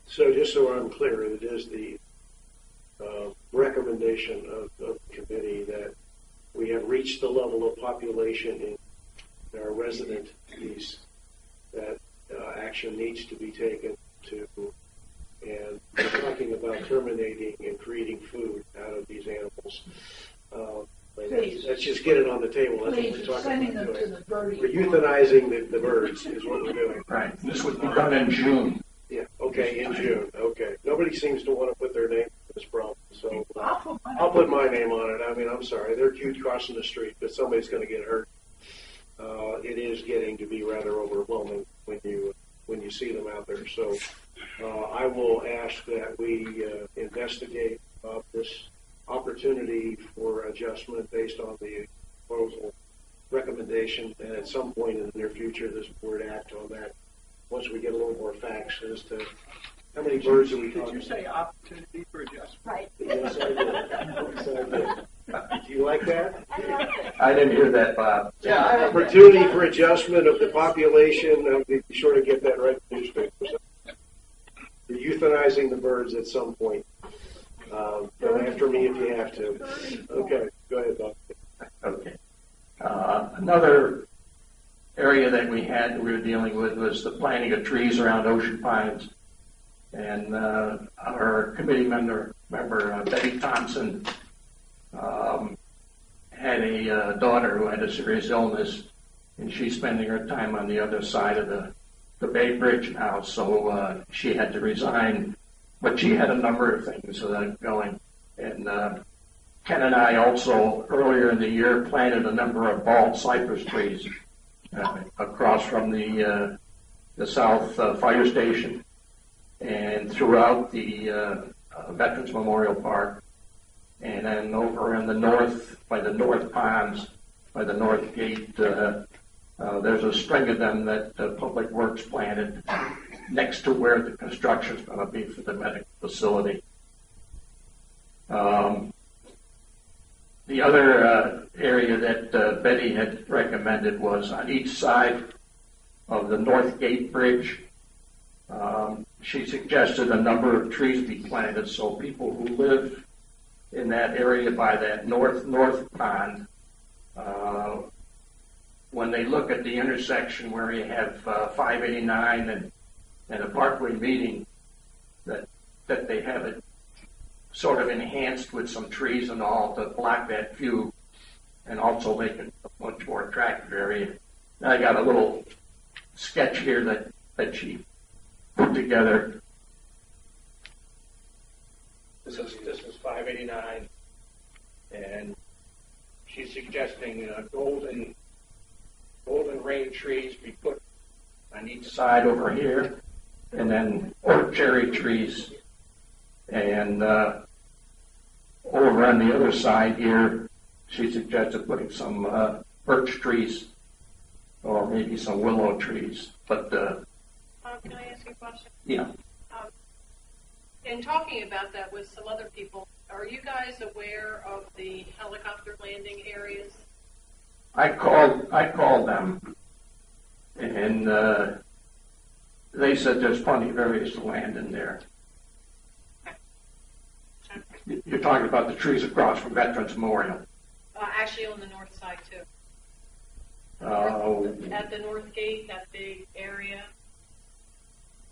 So just so I'm clear, it is the recommendation of the committee that we have reached the level of population in our resident piece, that action needs to be taken to, and we're talking about terminating and creating food out of these animals. Please. Let's just get it on the table. That's Please, what we're you're talking sending about them to doing. the birdie. We're euthanizing the birds is what we're doing. Right. This would be done in June. Yeah, okay, in June, okay. Nobody seems to want to put their name on this problem, so I'll put my name on it. I mean, I'm sorry, they're cute crossing the street, but somebody's going to get hurt. It is getting to be rather overwhelming when you see them out there. So I will ask that we investigate this opportunity for adjustment based on the proposal recommendation, and at some point in the near future, this board act on that once we get a little more facts as to how many birds are we talking about. Did you say opportunity for adjustment? Right. Yes, I did. Yes, I did. Do you like that? I didn't hear that, Bob. Yeah, opportunity for adjustment of the population. Be sure to get that right in the newspapers. You're euthanizing the birds at some point. Come after me if you have to. Okay, go ahead, Bob. Okay. Another area that we were dealing with was the planting of trees around Ocean Pines. And our committee member Betty Thompson, had a daughter who had a serious illness, and she's spending her time on the other side of the Bay Bridge now, so she had to resign. But she had a number of things going. And Ken and I also, earlier in the year, planted a number of bald cypress trees across from the South Fire Station and throughout the Veterans Memorial Park, and then over in the north, by the North Ponds, by the North Gate, there's a string of them that Public Works planted next to where the construction's going to be for the medical facility. The other area that Betty had recommended was on each side of the North Gate Bridge. She suggested a number of trees be planted so people who live in that area by that north pond, when they look at the intersection where you have 589 and a Parkway meeting, that they have it sort of enhanced with some trees and all to block that view and also make it a much more attractive area. Now I got a little sketch here that she put together. This is 589, and she's suggesting golden rain trees be put on each side over here, and then oak cherry trees. And over on the other side here, she suggested putting some birch trees or maybe some willow trees. But can I ask you a question? Yeah. In talking about that with some other people, are you guys aware of the helicopter landing areas? I called them, and they said there's plenty of areas to land in there. You're talking about the trees across from Veterans Memorial. Actually, on the north side too. At the north gate, that big area.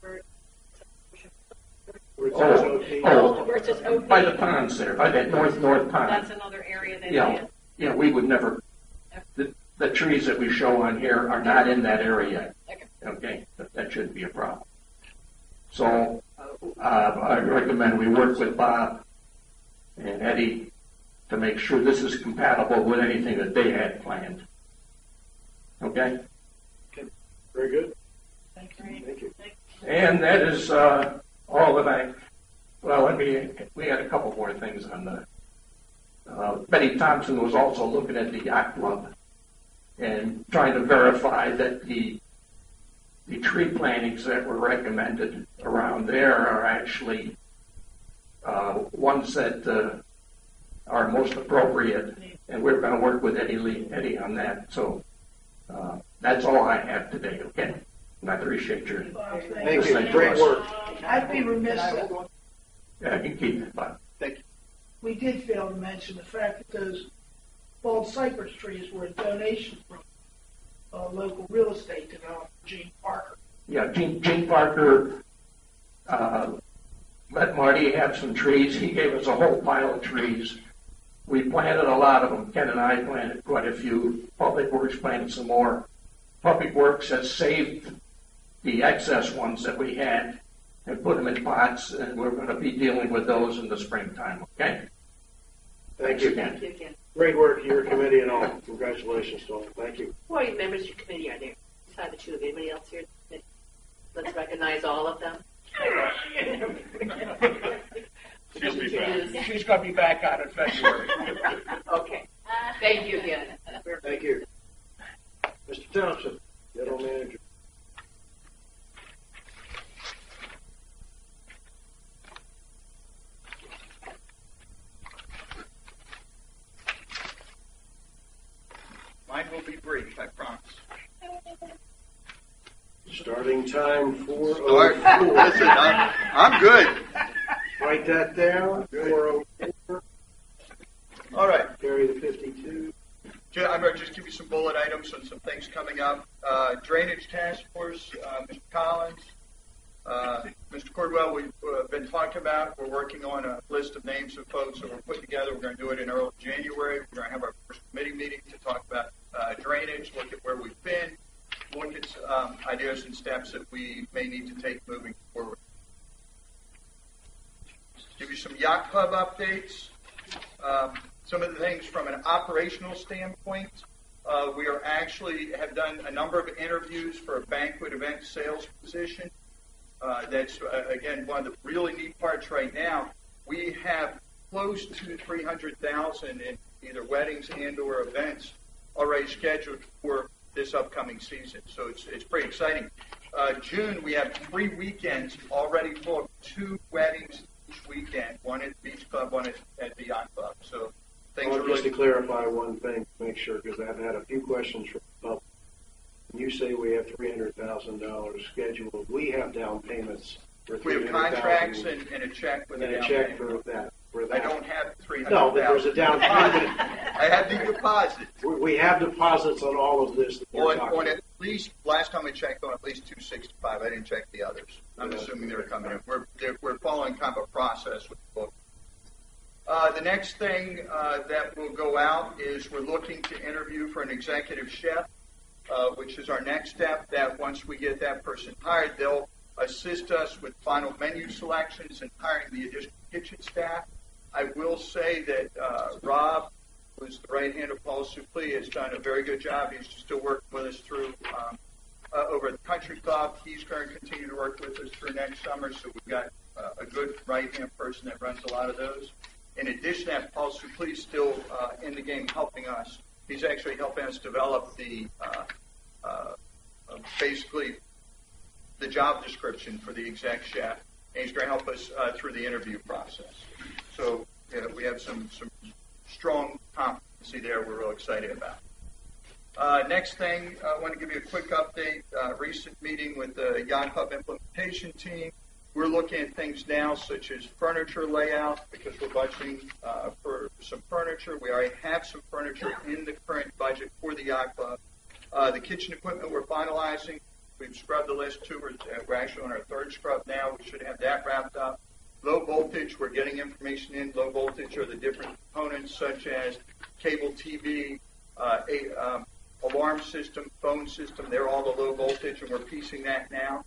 Where it says OP. By the ponds there, by that north pond. That's another area that Yeah, we would never. The trees that we show on here are not in that area. Okay, that shouldn't be a problem. So I recommend we work with Bob and Eddie to make sure this is compatible with anything that they had planned. Okay? Very good. Thank you. Thank you. And that is all that we had a couple more things on the. Betty Thompson was also looking at the yacht club and trying to verify that the tree plantings that were recommended around there are actually ones that are most appropriate, and we're going to work with Eddie on that. So that's all I have today. Okay, and I appreciate your. Thank you. Great work. I'd be remiss. Yeah, I can keep it, but Thank you. We did fail to mention the fact that those bald cypress trees were a donation from local real estate developer, Gene Parker. Yeah, Gene Parker let Marty have some trees. He gave us a whole pile of trees. We planted a lot of them. Ken and I planted quite a few. Public Works planted some more. Public Works has saved the excess ones that we had and put them in pots, and we're going to be dealing with those in the springtime, okay? Thank you. Thank you again. Great work, your committee and all. Congratulations to all. Thank you. Who are your members of your committee are there? Besides the two of you, anybody else here? Let's recognize all of them. She's going to be back on in February. Okay. Thank you again. Thank you. Mr. Thompson, General Manager. Mine will be brief, I promise. Starting time Start. 4:04. Listen, I'm good. Write that down. 4:04. All right. Carry the 52. I'm going to just give you some bullet items on some things coming up. Drainage Task Force, Mr. Collins, Mr. Cordwell, we've been talking about. We're working on a list of names of folks that we're putting together. We're going to do it in early January. We're going to have our first committee meeting to talk about drainage, look at where we've been, look at ideas and steps that we may need to take moving forward. Give you some yacht club updates. Some of the things from an operational standpoint, we are actually have done a number of interviews for a banquet event sales position. That's, again, one of the really neat parts right now. We have close to 300,000 in either weddings and or events already scheduled for this upcoming season. So it's pretty exciting. June, we have 3 weekends already booked, 2 weddings each weekend, one at the Beach Club, one at the Yacht Club. So things are Just really... to clarify one thing, to make sure, because I've had a few questions from the public. When you say we have $300,000 scheduled, we have down payments for $300,000. We have contracts and a check with and a a down check payment. for that. I don't have $300,000. No, but there's a down payment. I have the deposit. We have deposits on all of this. That you're talking On at least, last time we checked, on at least 265. I didn't check the others. I'm assuming they're coming in. We're following kind of a process with the book. The next thing that will go out is we're looking to interview for an executive chef, which is our next step. That once we get that person hired, they'll assist us with final menu selections and hiring the additional kitchen staff. I will say that Rob, who's the right hand of Paul Suplee, has done a very good job. He's still working with us through over at the Country Club. He's going to continue to work with us through next summer, so we've got a good right-hand person that runs a lot of those. In addition to that, Paul Suplee is still in the game helping us. He's actually helping us develop the basically the job description for the exec chef, and he's going to help us through the interview process. So we have some strong competency there we're real excited about. Next thing, I want to give you a quick update. Recent meeting with the Yacht Club implementation team. We're looking at things now such as furniture layout because we're budgeting for some furniture. We already have some furniture in the current budget for the Yacht Club. The kitchen equipment we're finalizing. We've scrubbed the list 2. We're actually on our 3rd scrub now. We should have that wrapped up. Low voltage, we're getting information in. Low voltage are the different components such as cable TV, alarm system, phone system. They're all the low voltage, and we're piecing that now.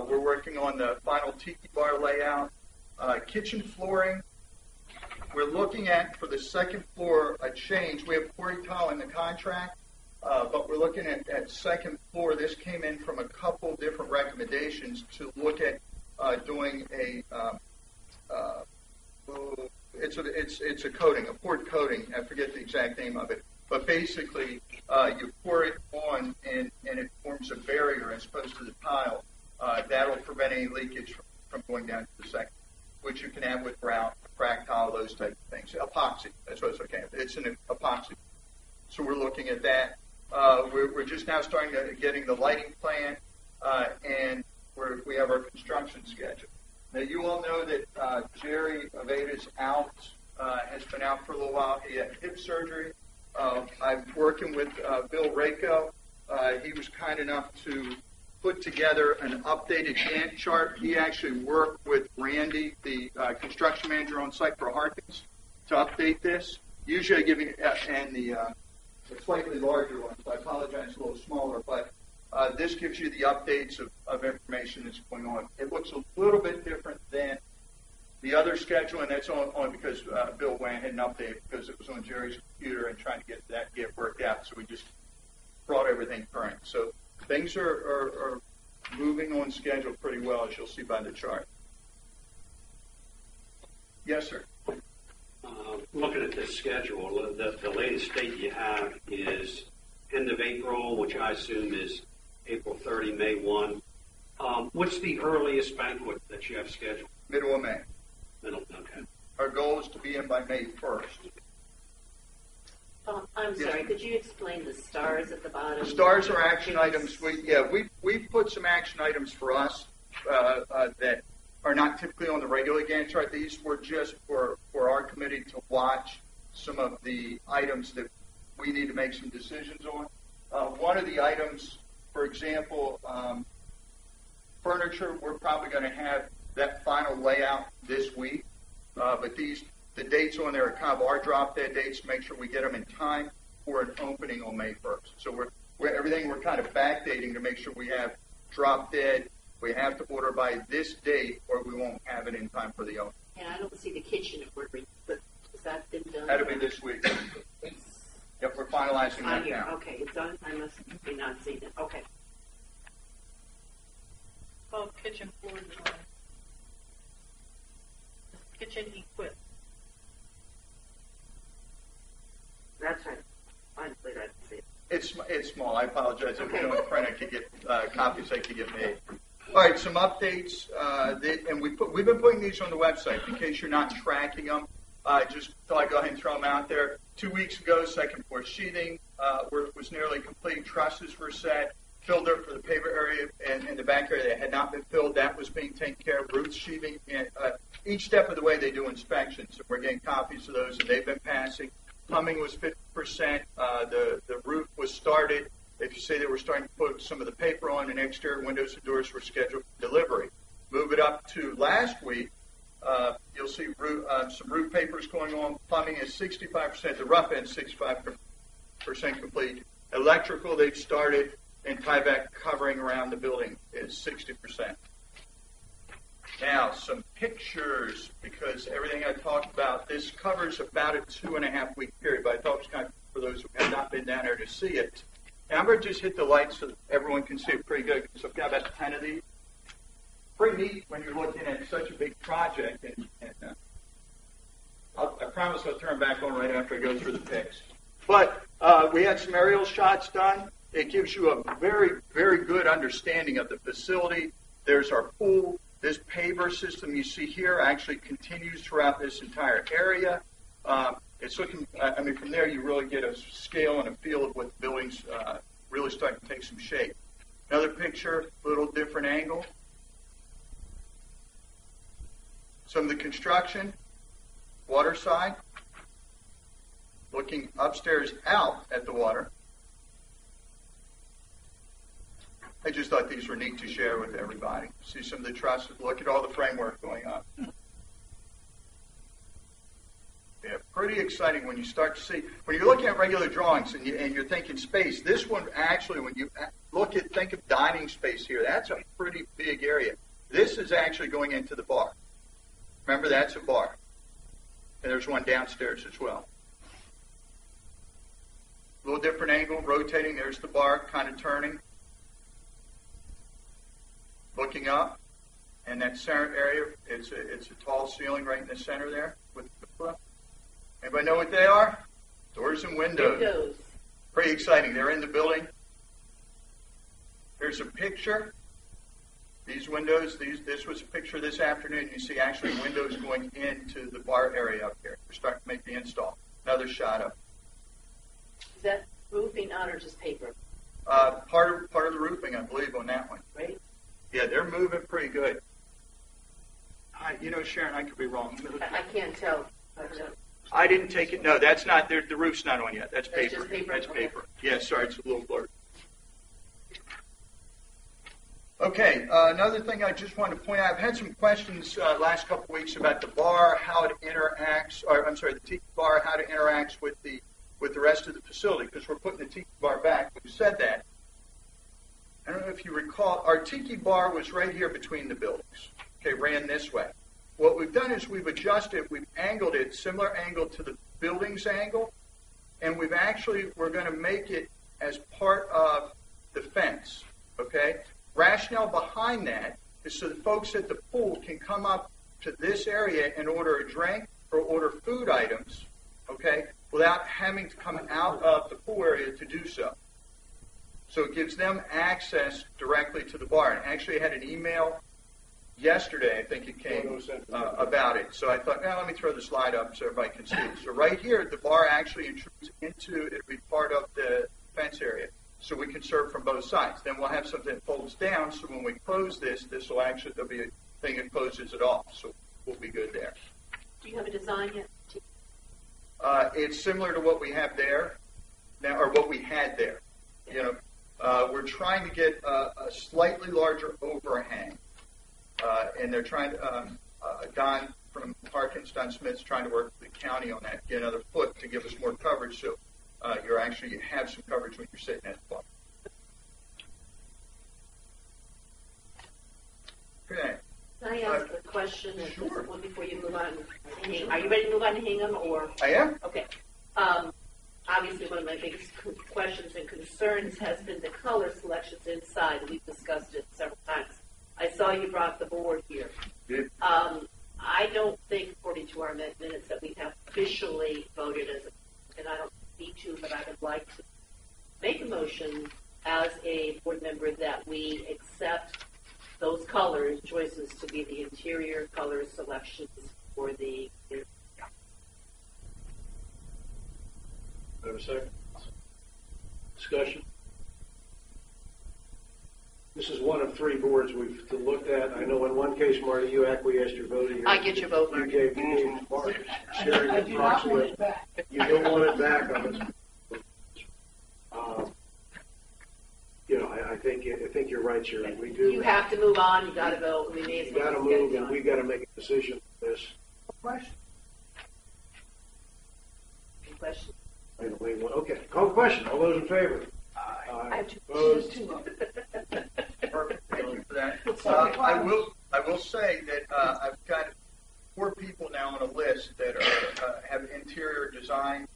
We're working on the final tiki bar layout. Kitchen flooring, we're looking at, for the 2nd floor, a change. We have quarry tile in the contract, but we're looking at 2nd floor. This came in from a couple different recommendations to look at doing it's a coating, a poured coating. I forget the exact name of it. But basically, you pour it on, and it forms a barrier as opposed to the tile. That'll prevent any leakage from going down to the 2nd, which you can have with grout, cracked tile, those type of things. Epoxy, that's what it's okay. It's an epoxy. So we're looking at that. We're just now starting to getting the lighting plan, and we have our construction schedule. Now, you all know that Jerry Aveda's out, has been out for a little while. He had hip surgery. I'm working with Bill Rako he was kind enough to put together an updated Gantt chart. He actually worked with Randy, the construction manager on site for Harkins, to update this. Usually I give you, and the slightly larger one, so I apologize, it's a little smaller, but this gives you the updates of information that's going on. It looks a little bit different than the other schedule, and that's only because Bill went ahead and updated because it was on Jerry's computer and trying to get worked out, so we just brought everything current. So things are moving on schedule pretty well, as you'll see by the chart. Yes, sir. Looking at this schedule, the latest date you have is end of April, which I assume is April 30, May 1. What's the earliest banquet that you have scheduled? Middle of May. Okay. Our goal is to be in by May 1st. I'm sorry, could you explain the stars at the bottom? The stars are action items. We put some action items for us that are not typically on the regular Gantt chart. These were just for our committee to watch some of the items that we need to make some decisions on. One of the items, for example, furniture, we're probably going to have that final layout this week. But the dates on there are kind of our drop dead dates to make sure we get them in time for an opening on May 1st. So we're kind of backdating to make sure we have drop dead. We have to order by this date or we won't have it in time for the opening. And I don't see the kitchen ordering, but has that been done? That'll be this week. Yep, we're finalizing that here. now. Okay, it's on. I must be not seeing it. Okay. Oh, kitchen floor design. Kitchen equipment. That's right. Honestly, I didn't see it. It's small. I apologize. If Okay. we don't print, I could get copies. They could get made. All right, some updates, and we've been putting these on the website in case you're not tracking them. Just thought I'd go ahead and throw them out there. 2 weeks ago, second floor sheathing was nearly complete. Trusses were set. Filled up for the paver area and in the back area that had not been filled. That was being taken care of. Roof sheathing. And, each step of the way, they do inspections. So we're getting copies of those, and they've been passing. Plumbing was 50%. The roof was started. If you say they were starting to put some of the paper on, and exterior windows and doors were scheduled for delivery. Move it up to last week. You'll see some roof papers going on. Plumbing is 65%. The rough end 65% complete. Electrical they've started, and tieback covering around the building is 60%. Now, some pictures, because everything I talked about, this covers about a 2.5 week period, but I thought it was kind of for those who have not been down there to see it. And I'm going to just hit the lights so that everyone can see it pretty good, because I've got about 10 of these. Pretty neat when you're looking at such a big project, and I promise I'll turn back on right after I go through the pics. But we had some aerial shots done. It gives you a very, very good understanding of the facility. There's our pool. This paver system you see here actually continues throughout this entire area. It's looking, from there you really get a scale and a feel of what the building's really starting to take some shape. Another picture, a little different angle. Some of the construction, water side, looking upstairs out at the water. I just thought these were neat to share with everybody. See some of the trusses. Look at all the framework going up. Yeah, pretty exciting when you start to see. When you're looking at regular drawings and you're thinking space, this one actually, when you think of dining space here, that's a pretty big area. This is actually going into the bar. Remember, that's a bar. And there's one downstairs as well. A little different angle, rotating. There's the bar, kind of turning. Looking up, and that center area, it's a tall ceiling right in the center there with the flip. Anybody know what they are? Doors and windows. Pretty exciting. They're in the building. Here's a picture. These windows, this was a picture this afternoon. You see actually windows going into the bar area up here. We're starting to make the install. Another shot up. Is that roofing on or just paper? Part of the roofing, I believe, on that one. Right. Yeah, they're moving pretty good. Sharon, I could be wrong. I can't tell. I didn't take it. No, that's not. The roof's not on yet. That's paper. Just paper? That's Okay. paper. Yeah, sorry, it's a little blurred. Okay, another thing I just wanted to point out, I've had some questions last couple of weeks about the bar, how it interacts, or I'm sorry, the tiki bar, how it interacts with the rest of the facility, because we're putting the tiki bar back. We've said that. I don't know if you recall, our tiki bar was right here between the buildings. Okay, ran this way. What we've done is we've adjusted, we've angled it, similar angle to the building's angle, and we're going to make it as part of the fence, okay? Rationale behind that is so the folks at the pool can come up to this area and order a drink or order food items, okay, without having to come out of the pool area to do so. So it gives them access directly to the bar. And actually I had an email yesterday, I think it came, about it. So I thought, let me throw the slide up so everybody can see it. So right here, the bar actually intrudes into, it'll be part of the fence area. So we can serve from both sides. Then we'll have something that folds down, so when we close this will actually, there'll be a thing that closes it off. So we'll be good there. Do you have a design yet? It's similar to what we have there now, or what we had there. You know, we're trying to get a slightly larger overhang, and they're trying to. Don from Harkins, Don Smith's trying to work with the county on that, get another foot to give us more coverage. So you have some coverage when you're sitting at the bar. Okay. Can I ask a question? Sure. One before you move on. Are you ready to move on to Hingham, or? I am. Okay. Obviously, one of my biggest questions and concerns has been the color selections inside. We've discussed it several times. I saw you brought the board here. Yeah. I don't think, according to our minutes, that we have officially voted and I don't need to, but I would like to make a motion as a board member that we accept those color choices to be the interior color selections for the. Have a second? Discussion? This is one of three boards we've looked at. I know in one case, Marty, you acquiesced your vote. I get your vote, You Marty. gave Marty sharing I do not want approximately. it back. You don't want it back on this. I think you're right, Sharon. We do. You have to move on. You got to go. We may as You well got to just get move, it and done. we've got to make a decision on this. Question? Any questions? Okay, call the question. All those in favor? I have two. Opposed? Two of them. Perfect. Thank you for that. Sorry. I will say that I've got 4 people now on a list that have interior design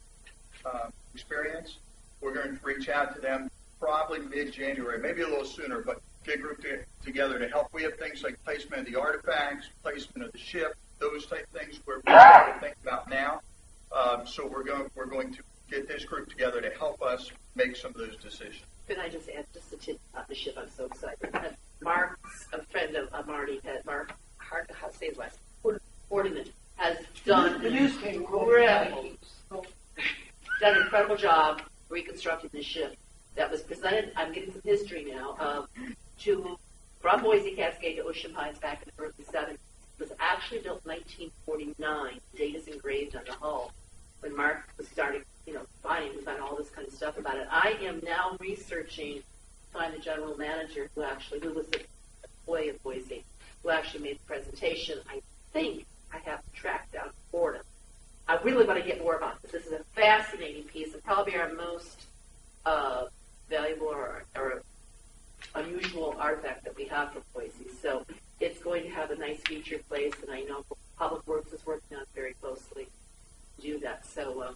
experience. We're going to reach out to them probably mid-January, maybe a little sooner, but get grouped together to help. We have things like placement of the artifacts, placement of the ship, those type things we're starting to think about now. So we're going to get this group together to help us make some of those decisions. Can I just add just a tip about the ship? I'm so excited. Mark's a friend of Marty, Mark, hard to say his last name, Ornament, has done The newspaper quote. really done an incredible job reconstructing the ship that was presented. I'm getting some history now from Boise Cascade to Ocean Pines back in the early 70s. It was actually built in 1949. The date is engraved on the hull. When Mark was starting, finding all this kind of stuff about it. I am now researching to find the general manager who was the employee of Boise, who actually made the presentation. I think I have tracked down Florida. I really want to get more about this. This is a fascinating piece and probably our most valuable or unusual artifact that we have from Boise. So it's going to have a nice future place, and I know Public Works is working on it very closely to do that. So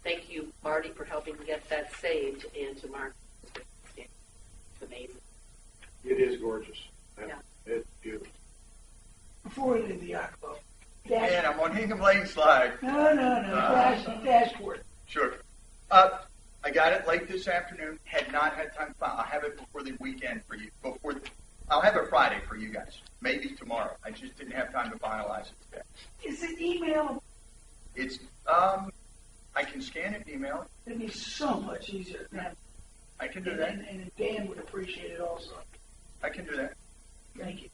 thank you, Marty, for helping get that saved, and to Mark. It's amazing. It is gorgeous. Yeah. It's beautiful. Before we leave the yacht club. And I'm on Hingham Lane slide. No. Dashboard. Sure. I got it late this afternoon. Had not had time to file. I'll have it before the weekend for you. I'll have it Friday for you guys. Maybe tomorrow. I just didn't have time to finalize it today. Is it email? It's I can scan it and email it. It'd be so much easier. I can do that. And Dan would appreciate it also. I can do that. Thank you.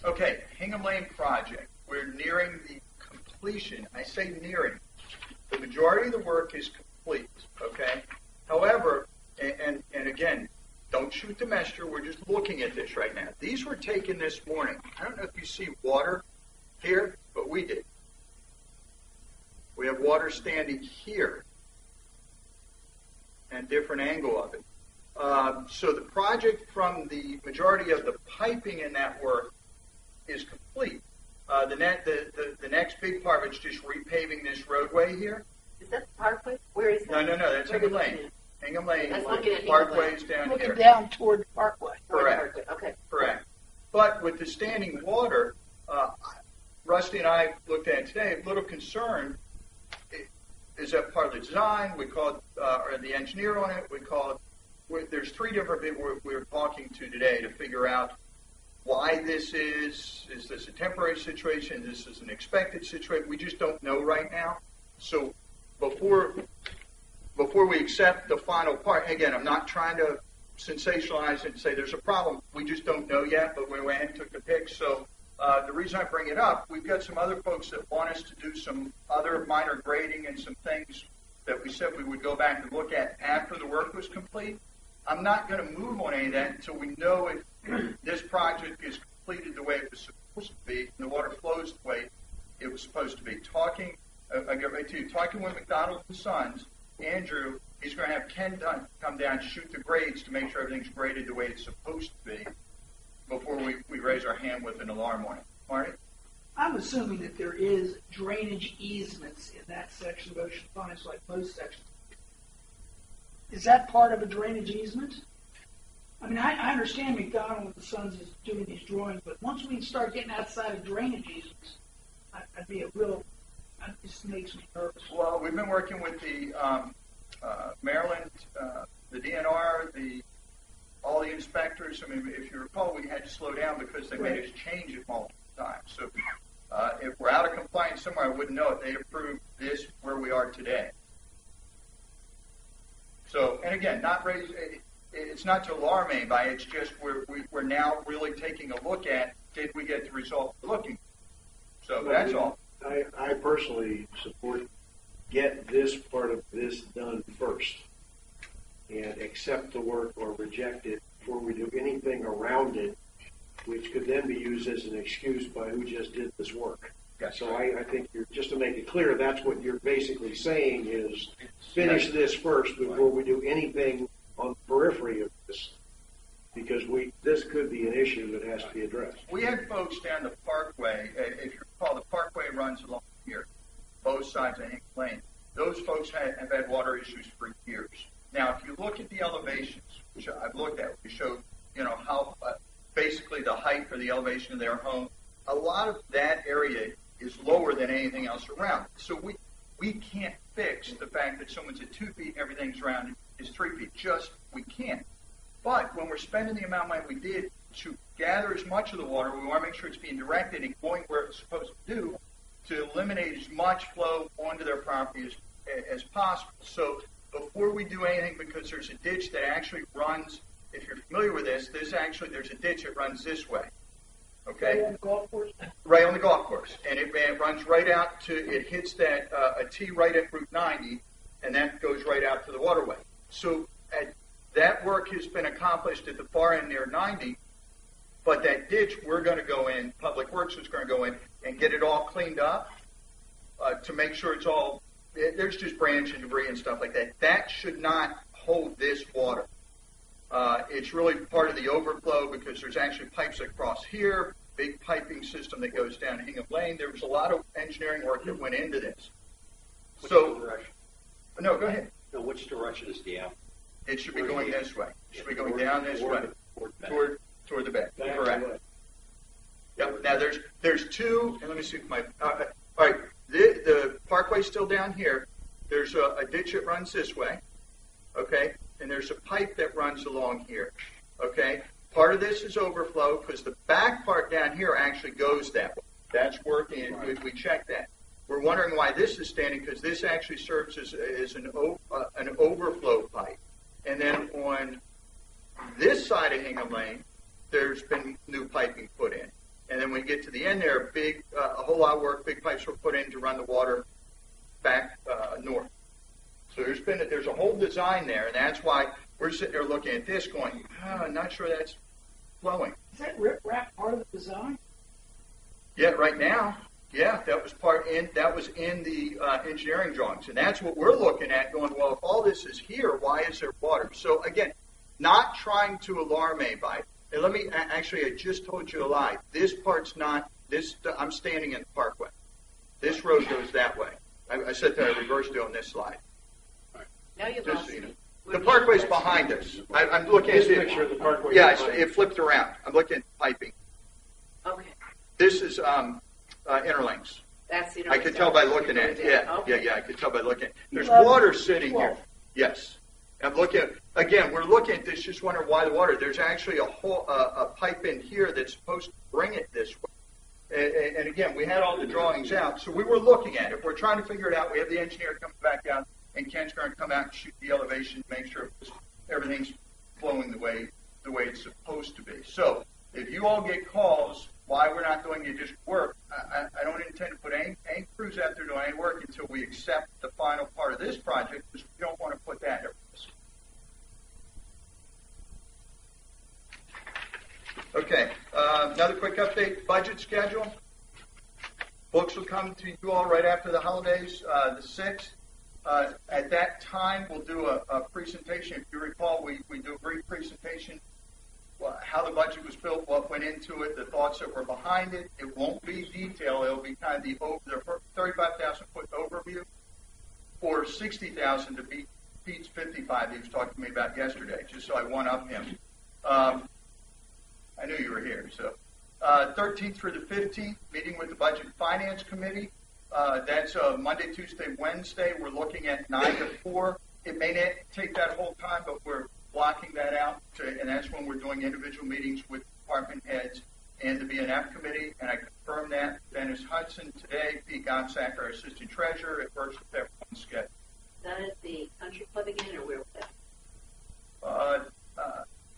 Okay, Hingham Lane project. We're nearing the completion. I say nearing. The majority of the work is complete, okay? However, and again, don't shoot the messenger. We're just looking at this right now. These were taken this morning. I don't know if you see water here, but we did. We have water standing here and different angle of it. So the project from the majority of the piping in that work is complete. The next big part is just repaving this roadway here. Is that the Parkway? Where is that? No, that's Hingham Lane. Hingham Lane, That's looking at Parkway's down Looking here. down toward the Parkway. Correct. Okay. Correct. But with the standing water, Rusty and I looked at it today, a little concerned. Is that part of the design? We called or the engineer on it. We called. There's three different people we're talking to today to figure out why this is. Is this a temporary situation? This is an expected situation. We just don't know right now. So before we accept the final part, again, I'm not trying to sensationalize it and say there's a problem. We just don't know yet, but we went and took the pic. So the reason I bring it up, we've got some other folks that want us to do some other minor grading and some things that we said we would go back and look at after the work was complete. I'm not going to move on any of that until we know if this project is completed the way it was supposed to be and the water flows the way it was supposed to be. I get right to you. Talking with McDonald and Sons, Andrew, he's going to have Ken come down and shoot the grades to make sure everything's graded the way it's supposed to be before we raise our hand with an alarm on it. Marty? I'm assuming that there is drainage easements in that section of Ocean Pines, like most sections. Is that part of a drainage easement? I mean, I understand McDonald and Sons is doing these drawings, but once we start getting outside of drainage easements, I'd be it just makes me nervous. Well, we've been working with the Maryland, the DNR, all the inspectors. I mean, if you recall, we had to slow down because they made us change it multiple times. So if we're out of compliance somewhere, I wouldn't know it. They approved this where we are today. So, and again, it's not to alarm anybody. It's just we're now really taking a look at, did we get the result we're looking for? So that's all. I personally support get this part of this done first and accept the work or reject it before we do anything around it, which could then be used as an excuse by who just did this work. Yes. So I think just to make it clear, that's what you're basically saying is finish this first before we do anything on the periphery of this, because this could be an issue that has to be addressed. We had folks down the Parkway. If you recall, the Parkway runs along here, both sides of Hingham Lane. Those folks have had water issues for years. Now, if you look at the elevations, which I've looked at, we showed, how basically the height or the elevation of their home. A lot of that area is lower than anything else around. So we can't fix the fact that someone's at 2 feet and everything's around is 3 feet. We can't. But when we're spending the amount of money we did to gather as much of the water, we want to make sure it's being directed and going where it's supposed to do to eliminate as much flow onto their property as possible. So before we do anything, because there's a ditch that actually runs, if you're familiar with this, there's a ditch that runs this way. Okay? Right on the golf course? Right on the golf course. And it runs right out it hits that, a T right at Route 90, and that goes right out to the waterway. So that work has been accomplished at the far end near 90, but that ditch we're going to go in, Public Works is going to go in and get it all cleaned up to make sure it's all, there's just branch and debris and stuff like that. That should not hold this water. It's really part of the overflow because there's actually pipes that cross here, big piping system that goes down Hingham Lane. There was a lot of engineering work that went into this. No, go ahead. No, which direction is the out? It should be going this way. It should be going down this way, toward the back. Correct. Yep. Now there's two, and let me see if my. All right, the Parkway's still down here. There's a ditch that runs this way. Okay, and there's a pipe that runs along here. Okay, part of this is overflow because the back part down here actually goes that way. That's working. Right. We checked that. We're wondering why this is standing because this actually serves as an overflow pipe. And then on this side of Hingham Lane, there's been new piping put in. And then when we get to the end there, a whole lot of work, big pipes were put in to run the water back north. So there's a whole design there, and that's why we're sitting there looking at this going, I'm not sure that's flowing. Is that riprap part of the design? Yeah, right now, yeah, that was in the engineering drawings, and that's what we're looking at. Going, well, if all this is here, why is there water? So again, not trying to alarm anybody. And let me actually, I just told you a lie. This part's not this. I'm standing in the Parkway. This road goes that way. I said that I reversed it on this slide. Now you've Just lost so you know. me. The Parkway's behind us. I'm looking at This it. picture of the Parkway. Yeah, it flipped around. I'm looking at piping. Okay. This is interlinks. That's the I could tell by looking at it. Yeah, Okay. yeah. I could tell by looking. There's 11, water sitting 12. here. Yes. I'm looking at, again, we're looking at this, just wondering why the water. There's actually a pipe in here that's supposed to bring it this way. And again, we had all the drawings out, so we were looking at it. We're trying to figure it out. We have the engineer coming back out, and Ken's going to come out and shoot the elevation, make sure everything's flowing the way it's supposed to be. So if you all get calls why we're not doing the additional work, I don't intend to put any crews out there doing any work until we accept the final part of this project, because we don't want to put that at risk. Okay, another quick update, budget schedule. Books will come to you all right after the holidays, the 6th. At that time, we'll do a presentation. If you recall, we do a brief presentation, how the budget was built, what went into it, the thoughts that were behind it. It won't be detail. It'll be kind of the 35,000-foot overview, or 60,000 to beat Pete's 55 he was talking to me about yesterday, just so I one-up him. I knew you were here. So 13th through the 15th, meeting with the Budget and Finance Committee. That's Monday, Tuesday, Wednesday. We're looking at 9 to 4. It may not take that whole time, but we're blocking that out, and that's when we're doing individual meetings with department heads and the B&F committee, and I confirmed that. Dennis Hudson today, Pete Gonsack, our assistant treasurer, it works with everyone's schedule. That at the country club again, or where was that?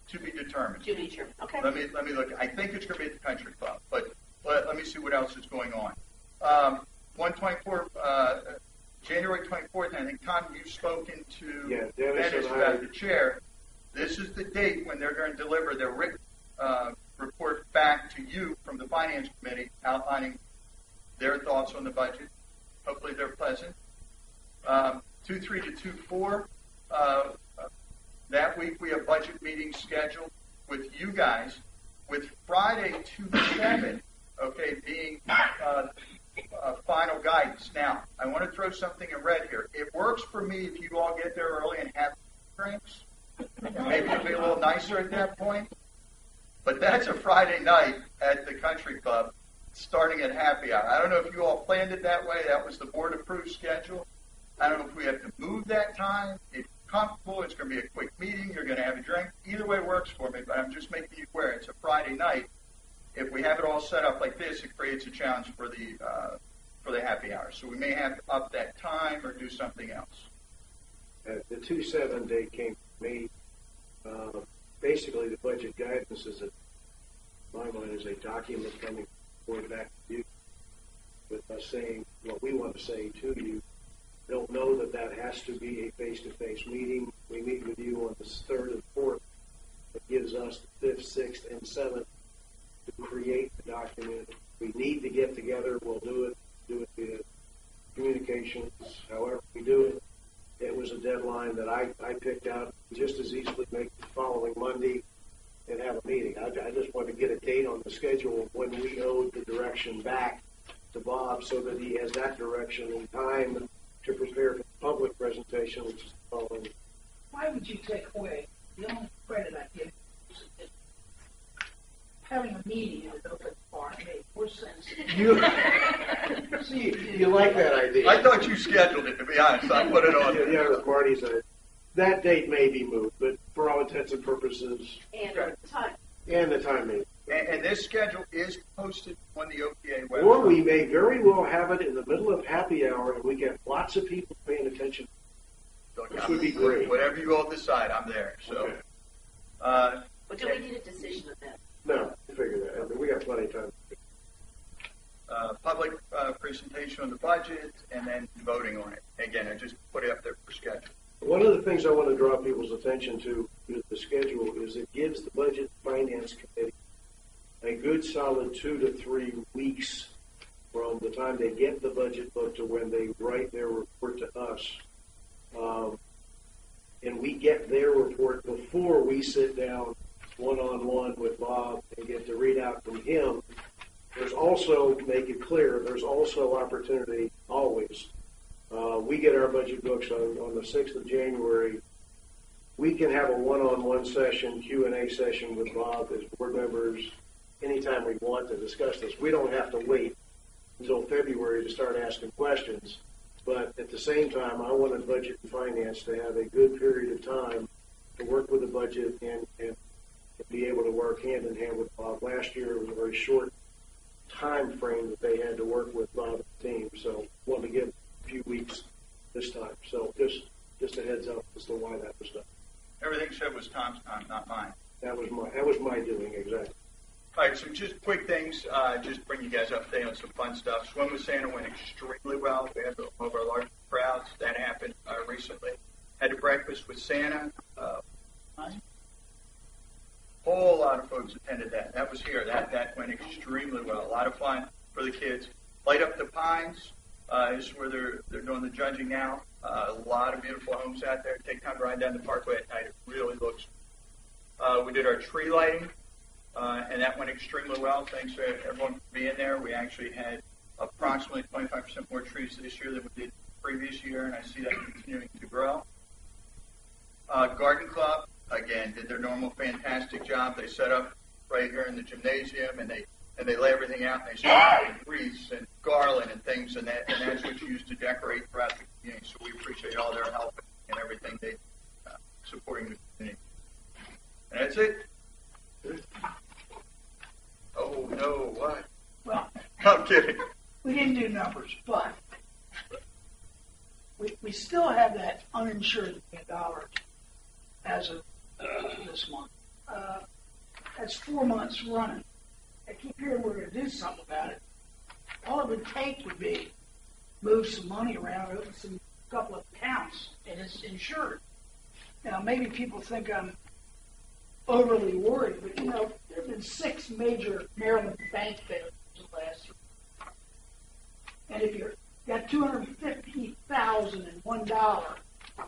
To be determined. To be determined. Okay. Let me look. I think it's going to be at the country club, but let me see what else is going on. 124, January 24th, and I think, Tom, you've spoken to Dennis about the chair. This is the date when they're going to deliver their written report back to you from the Finance Committee outlining their thoughts on the budget. Hopefully they're pleasant. 2-3 to 2-4. That week we have budget meetings scheduled with you guys, with Friday 2-7, okay, being final guidance. Now, I want to throw something in red here. It works for me if you all get there early and have drinks. Maybe it'll be a little nicer at that point. But that's a Friday night at the country club, starting at happy hour. I don't know if you all planned it that way. That was the board-approved schedule. I don't know if we have to move that time. If you're comfortable, it's going to be a quick meeting. You're going to have a drink. Either way works for me, but I'm just making you aware. It's a Friday night. If we have it all set up like this, it creates a challenge for the happy hour. So we may have to up that time or do something else. The 2-7 date came to me. Basically, the budget guidance is, in my mind, is a document coming forward back to you with us saying what we want to say to you. Don't know that has to be a face-to-face meeting. We meet with you on the 3rd and 4th. It gives us the 5th, 6th, and 7th to create the document. If we need to get together, we'll do it via communications, however we do it. It was a deadline that I picked out just as easily make the following Monday and have a meeting. I just wanted to get a date on the schedule of when we owed the direction back to Bob so that he has that direction in time to prepare for the public presentation, which is the following. Why would you take away the only credit I give is having a meeting in an open bar made more sense. You like that idea? I thought you scheduled it, to be honest. I put it on. Yeah, the parties. That date may be moved, but for all intents and purposes. And the time. And the time maybe. And this schedule is posted on the OPA website. Or we may very well have it in the middle of happy hour and we get lots of people paying attention. This would be great. Whatever you all decide, I'm there. So. Okay. But do we need a decision on that? No, we'll figure that out. We got plenty of time. Public presentation on the budget and then voting on it. Again, I just put it up there for schedule. One of the things I want to draw people's attention to, gives the Budget and Finance Committee a good solid 2 to 3 weeks from the time they get the budget book to when they write their report to us. And we get their report before we sit down one-on-one with Bob and get to read out from him. There's also, to make it clear, there's also opportunity always. We get our budget books on the 6th of January. We can have a one-on-one session, Q&A session with Bob as board members anytime we want to discuss this. We don't have to wait until February to start asking questions. But at the same time, I wanted Budget and Finance to have a good period of time to work with the budget and be able to work hand in hand with Bob. Last year, it was a very short time frame that they had to work with Bob and the team. So wanted to give a few weeks this time. So just a heads up as to why that was done. Everything said was Tom's time, not mine. That was my doing, exactly. All right, some just quick things, just to bring you guys up to date on some fun stuff. Swim with Santa went extremely well. We had one of our largest crowds. That happened recently. Had a breakfast with Santa. Whole lot of folks attended that. That was here. That went extremely well. A lot of fun for the kids. Light Up the Pines is where they're doing the judging now. A lot of beautiful homes out there. Take time to ride down the parkway at night. It really looks. We did our tree lighting. And that went extremely well. Thanks to everyone for being there. We actually had approximately 25% more trees this year than we did the previous year, and I see that continuing to grow. Garden Club, again, did their normal fantastic job. They set up right here in the gymnasium, and they lay everything out, and they start putting wreaths and garland and things, and that's what you use to decorate throughout the community. So we appreciate all their help and everything they supporting the community. And that's it. Oh, no, what? Well, I'm kidding. we didn't do numbers, but we still have that uninsured $1 as of this month. That's 4 months running. I keep hearing we're going to do something about it. All it would take would be move some money around, open some couple of accounts, and it's insured. Now, maybe people think I'm overly worried, but there have been 6 major Maryland bank failures in the last year. And if you've got $250,001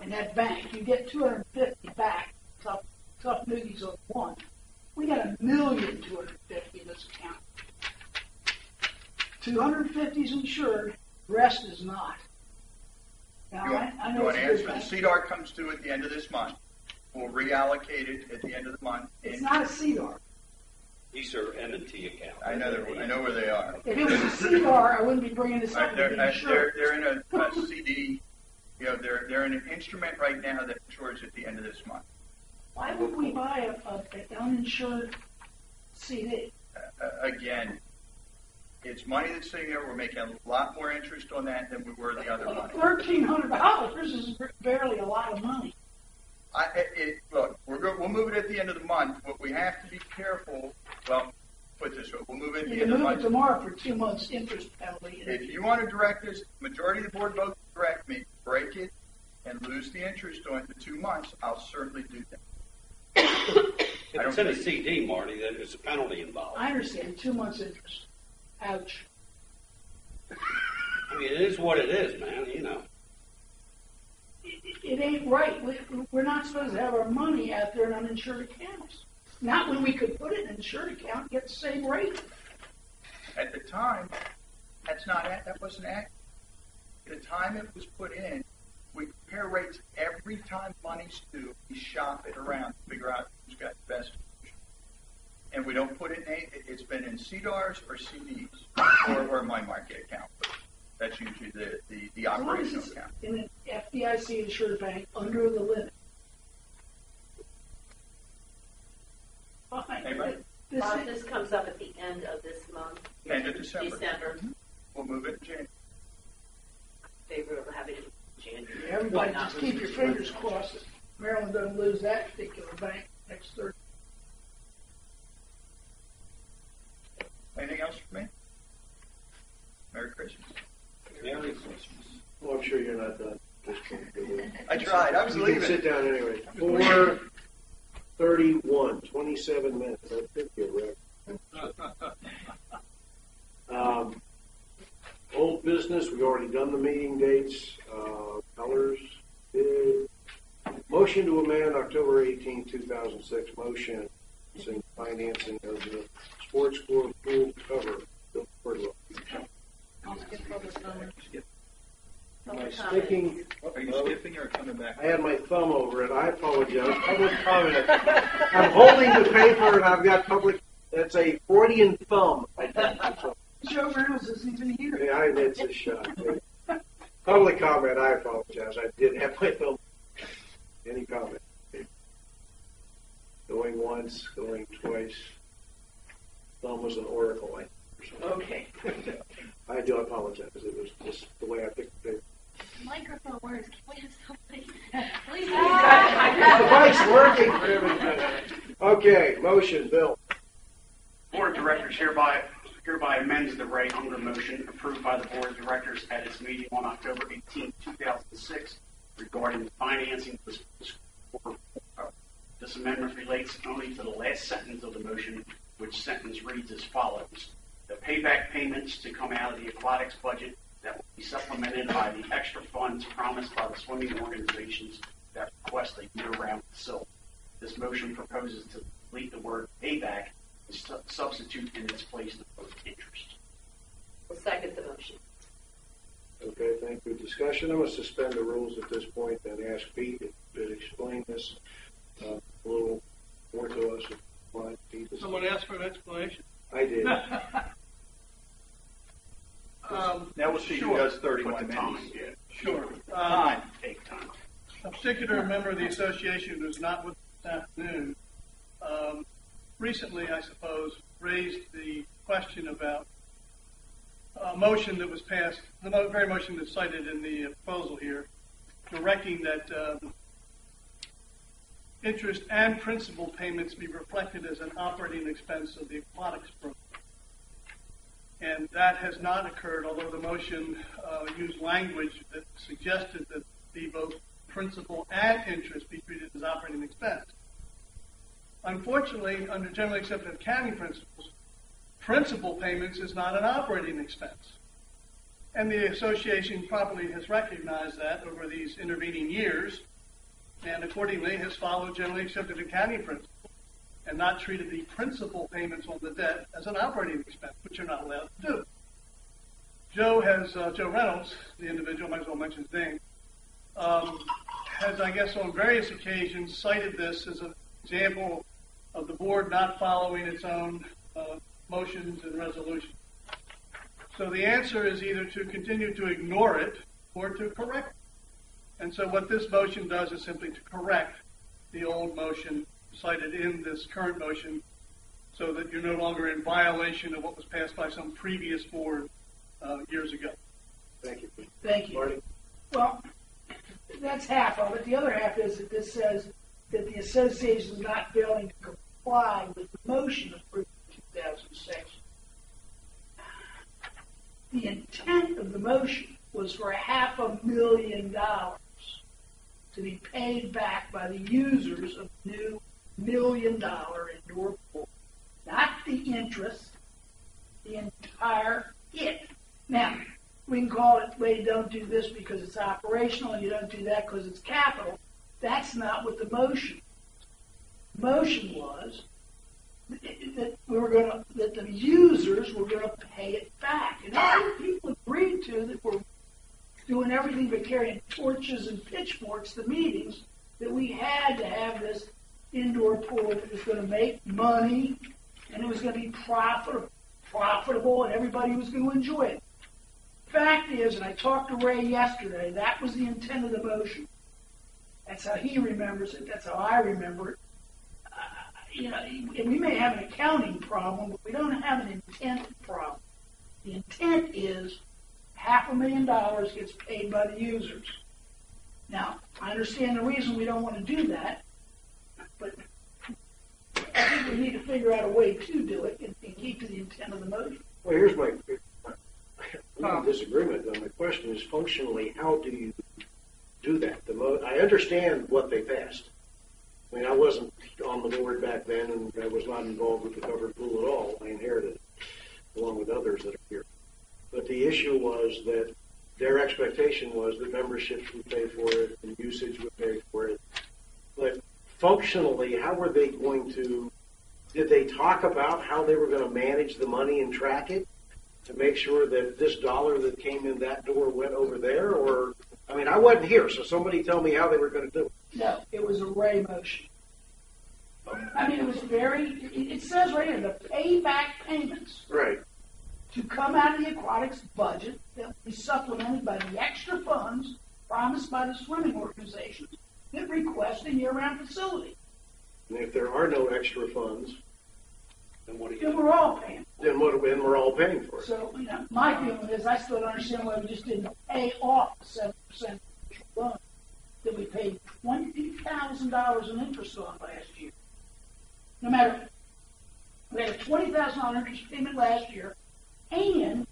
in that bank, you get $250 back. Tough movies on one. We got $1,250,000 in this account. $250,000 is insured, the rest is not. Now, I know you it's want to a answer? good The bank. CDAR comes due at the end of this month. We'll reallocate it at the end of the month. It's not a CDAR. These are M&T accounts. I know where they are. If it was a CDAR, I wouldn't be bringing this up. They're in a CD. They're in an instrument right now that matures at the end of this month. Why would we buy an uninsured CD? Again, it's money that's sitting there. We're making a lot more interest on that than we were the other money. $1,300 is barely a lot of money. Look, we'll move it at the end of the month, but we have to be careful. Well, put this way, we'll move it at the end of the month. You can move it tomorrow for 2 months interest penalty. If you want to direct us, majority of the board votes to direct me, break it and lose the interest on it for 2 months, I'll certainly do that. If it's in a CD, Marty, then there's a penalty involved. I understand, 2 months interest. Ouch. I mean, it is what it is, man, It ain't right. We're not supposed to have our money out there in uninsured accounts. Not when we could put it in an insured account and get the same rate. At the time, that wasn't accurate. At the time it was put in, we compare rates every time money's due. We shop it around to figure out who's got the best. And we don't put it in it's been in CDARs or CDs or my market account. That's usually the operational account. In an FDIC insured bank under the limit. Fine. This comes up at the end of this month. End of December. Mm-hmm. We'll move it in January. Favor of having it in January. Everybody just keep your fingers crossed that Maryland doesn't lose that particular bank next Thursday. Anything else for me? Merry Christmas. Merry Christmas. Well, I'm sure you're not done. I tried. I was You leaving. can sit down anyway. 6:31, 27 minutes. I think you're right. Old business, we already done the meeting dates, colors. Motion to amend October 18, 2006 motion saying financing of the sports floor pool cover. Am I sticking? Are you skipping or coming back? I had my thumb over it. I apologize. Public comment. I'm holding the paper and I've got public. That's a Freudian thumb. Joe Reynolds isn't even here. Yeah, it's a shot. Public comment. I apologize. I did have my thumb. Any comment? Going once, going twice. Thumb was an oracle. Okay. I do apologize. It was just the way I picked the paper. Microphone works. Can we have somebody? Please. The mic's working for everybody. Okay, motion, Bill. Board of Directors hereby amends the Ray Unger motion approved by the Board of Directors at its meeting on October 18, 2006 regarding the financing of the school. This amendment relates only to the last sentence of the motion, which sentence reads as follows. The payback payments to come out of the aquatics budget that will be supplemented by the extra funds promised by the swimming organizations that request a year-round facility. This motion proposes to delete the word payback and substitute in its place the word interest. We'll second the motion. Okay, thank you. Discussion. I'm going to suspend the rules at this point and ask Pete to explain this a little more to us. Someone asked for an explanation. I did. Now we'll see who does 31 minutes. Sure. Take time. A particular member of the association who's not with us this afternoon recently, I suppose, raised the question about a motion that was passed, the very motion that's cited in the proposal here, directing that interest and principal payments be reflected as an operating expense of the aquatics program. And that has not occurred, although the motion used language that suggested that the both principal and interest be treated as operating expense. Unfortunately, under generally accepted accounting principles, principal payments is not an operating expense. And the association properly has recognized that over these intervening years, and accordingly has followed generally accepted accounting principles and not treated the principal payments on the debt as an operating expense, which you're not allowed to do. Joe Reynolds, the individual, might as well mention his name, has, I guess, on various occasions cited this as an example of the board not following its own motions and resolutions. So the answer is either to continue to ignore it or to correct it. And so what this motion does is simply to correct the old motion cited in this current motion so that you're no longer in violation of what was passed by some previous board years ago. Thank you. Thank you. Marty? Well, that's half of it. The other half is that this says that the association is not failing to comply with the motion approved in 2006. The intent of the motion was for $500,000 to be paid back by the users of the new $1 million indoor pool. Not the interest, the entire it. Now, we can call it, well, you don't do this because it's operational and you don't do that because it's capital. That's not what the motion. The motion was that that the users were going to pay it back. And all the people agreed to that were doing everything but carrying torches and pitchforks to meetings, that we had to have this indoor pool that was going to make money and it was going to be profitable and everybody was going to enjoy it. Fact is, and I talked to Ray yesterday, that was the intent of the motion. That's how he remembers it. That's how I remember it. And we may have an accounting problem, but we don't have an intent problem. The intent is $500,000 gets paid by the users. Now, I understand the reason we don't want to do that, but I think we need to figure out a way to do it and keep to the intent of the motion. Well, here's my disagreement, though. My question is, functionally, how do you do that? I understand what they passed. I mean, I wasn't on the board back then, and I was not involved with the covered pool at all. I inherited it, along with others that are here. But the issue was that their expectation was that memberships would pay for it and usage would pay for it. But functionally, how were they going to, did they talk about how they were going to manage the money and track it to make sure that this dollar that came in that door went over there? Or, I mean, I wasn't here, so somebody tell me how they were going to do it. No, it was a Ray motion. I mean, it was very, it says right here, the payback payments Right. to come out of the aquatics budget that will be supplemented by the extra funds promised by the swimming organizations that request a year-round facility. And if there are no extra funds, Then what do you Then do? we're all paying. then we're all paying for it. So, my feeling is I still don't understand why we just didn't pay off the 7% loan that we paid $20,000 in interest on last year. No matter, we had a $20,000 interest payment last year, and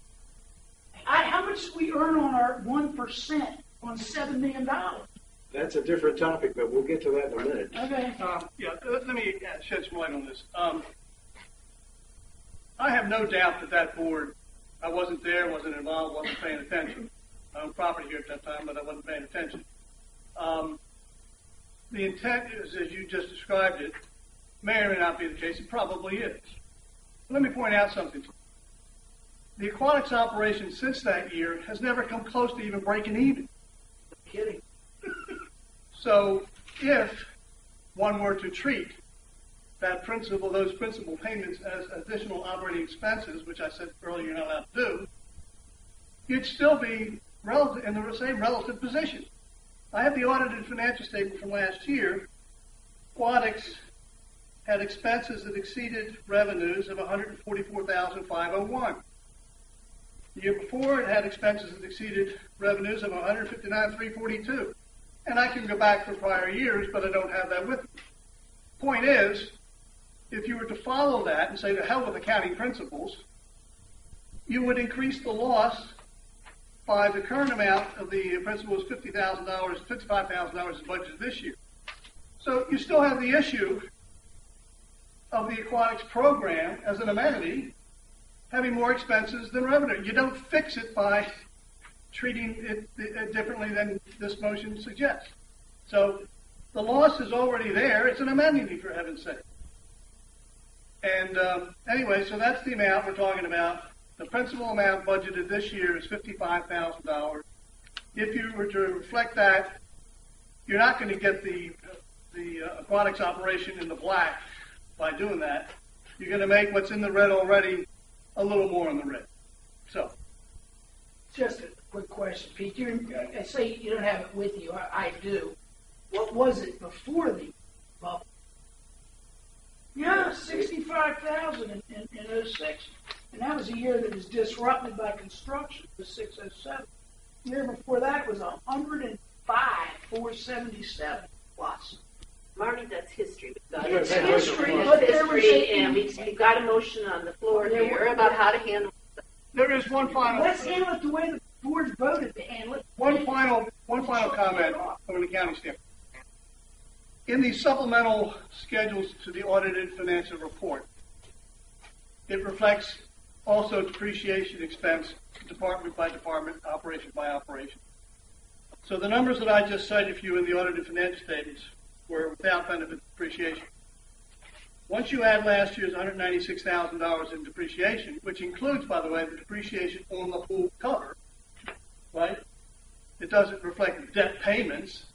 how much did we earn on our 1% on $7 million? That's a different topic, but we'll get to that in a minute. Okay. Let me shed some light on this. I have no doubt that board, I wasn't there, wasn't involved, wasn't paying attention. I owned property here at that time, but I wasn't paying attention. The intent is, as you just described it, may or may not be the case. It probably is. Let me point out something. The aquatics operation since that year has never come close to even breaking even. No kidding. So if one were to treat those principal payments as additional operating expenses, which I said earlier you're not allowed to do, you'd still be in the same relative position. I have the audited financial statement from last year. Aquatics had expenses that exceeded revenues of $144,501. The year before, it had expenses that exceeded revenues of $159,342. And I can go back for prior years, but I don't have that with me. Point is, if you were to follow that and say to hell with accounting principles, you would increase the loss by the current amount of the principal is $55,000 is budgeted this year. So you still have the issue of the aquatics program as an amenity having more expenses than revenue. You don't fix it by treating it differently than this motion suggests. So the loss is already there. It's an amenity, for heaven's sake. And anyway, so that's the amount we're talking about. The principal amount budgeted this year is $55,000. If you were to reflect that, you're not going to get the aquatics operation in the black by doing that. You're going to make what's in the red already a little more in the red. So, Just a quick question, Pete. I say you don't have it with you. I do. What was it before the bubble? Yeah, 65,000 in 06. And that was a year that was disrupted by construction, the 607. The year before that was 105,477 plus. Marty, that's history. It's history, but there was and we've got a motion on the floor here about how to handle it. there is one final. Let's handle it the way the board voted to handle it. One final comment from an accounting standpoint. In the supplemental schedules to the audited financial report, it reflects also depreciation expense department by department, operation by operation. So the numbers that I just cited for you in the audited financial statements were without benefit depreciation. Once you add last year's $196,000 in depreciation, which includes, by the way, the depreciation on the pool cover, right? It doesn't reflect debt payments,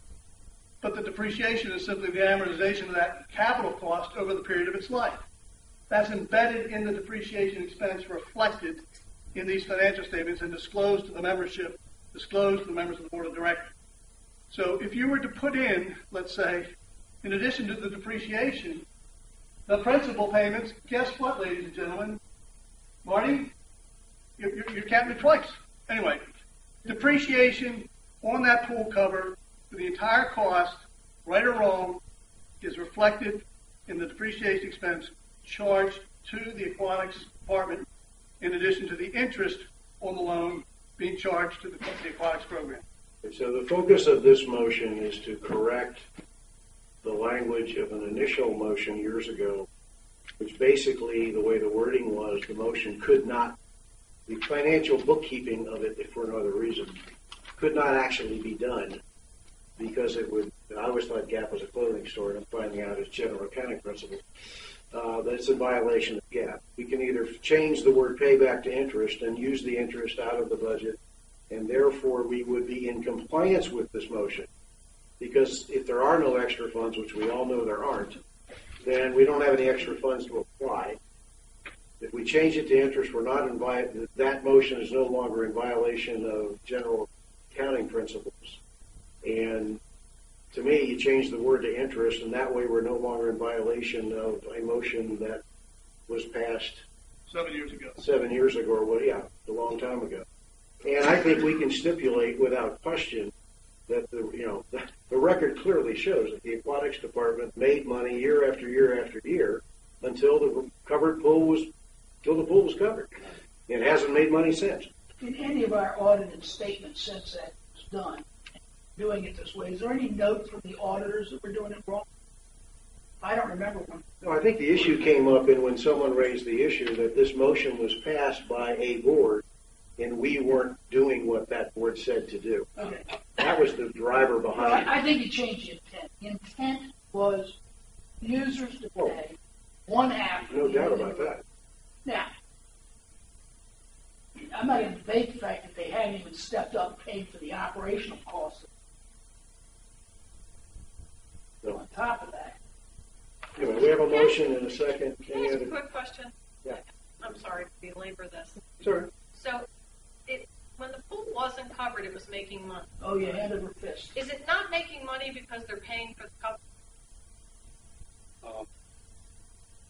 but the depreciation is simply the amortization of that capital cost over the period of its life. That's embedded in the depreciation expense reflected in these financial statements and disclosed to the membership, disclosed to the members of the board of directors. So if you were to put in, let's say, in addition to the depreciation, the principal payments, guess what, ladies and gentlemen? Marty, you're counting it twice. Anyway, depreciation on that pool cover for the entire cost, right or wrong, is reflected in the depreciation expense charged to the aquatics department in addition to the interest on the loan being charged to the aquatics program. So the focus of this motion is to correct the language of an initial motion years ago, which basically the way the wording was, the motion could not, the financial bookkeeping of it, if for no other reason, could not actually be done because it would, I always thought Gap was a clothing store, and I'm finding out it's general accounting principles, that it's in violation of Gap. We can either change the word payback to interest and use the interest out of the budget, and therefore we would be in compliance with this motion. Because if there are no extra funds, which we all know there aren't, then we don't have any extra funds to apply. If we change it to interest, we're not in that motion is no longer in violation of general accounting principles. And to me, you change the word to interest, and that way we're no longer in violation of a motion that was passed 7 years ago. 7 years ago, or what? Yeah, a long time ago. And I think we can stipulate without question that the record clearly shows that the aquatics department made money year after year after year until the pool was covered. It hasn't made money since. In any of our audited statements since that was done, doing it this way, is there any note from the auditors that we're doing it wrong? I don't remember one. No, I think the issue came up when someone raised the issue that this motion was passed by a board and we weren't doing what that board said to do. Okay. That was the driver behind it. I think you changed the intent. The intent was users to pay one half. No doubt about that. Now, I'm not going to debate the fact that they hadn't even stepped up and paid for the operational costs. No. On top of that. Anyway, we have a motion and a second. Can I ask a quick question? Yeah. I'm sorry to belabor this. Sure. So, when the pool wasn't covered, it was making money. Oh, you hand over fist. Is it not making money because they're paying for the cover?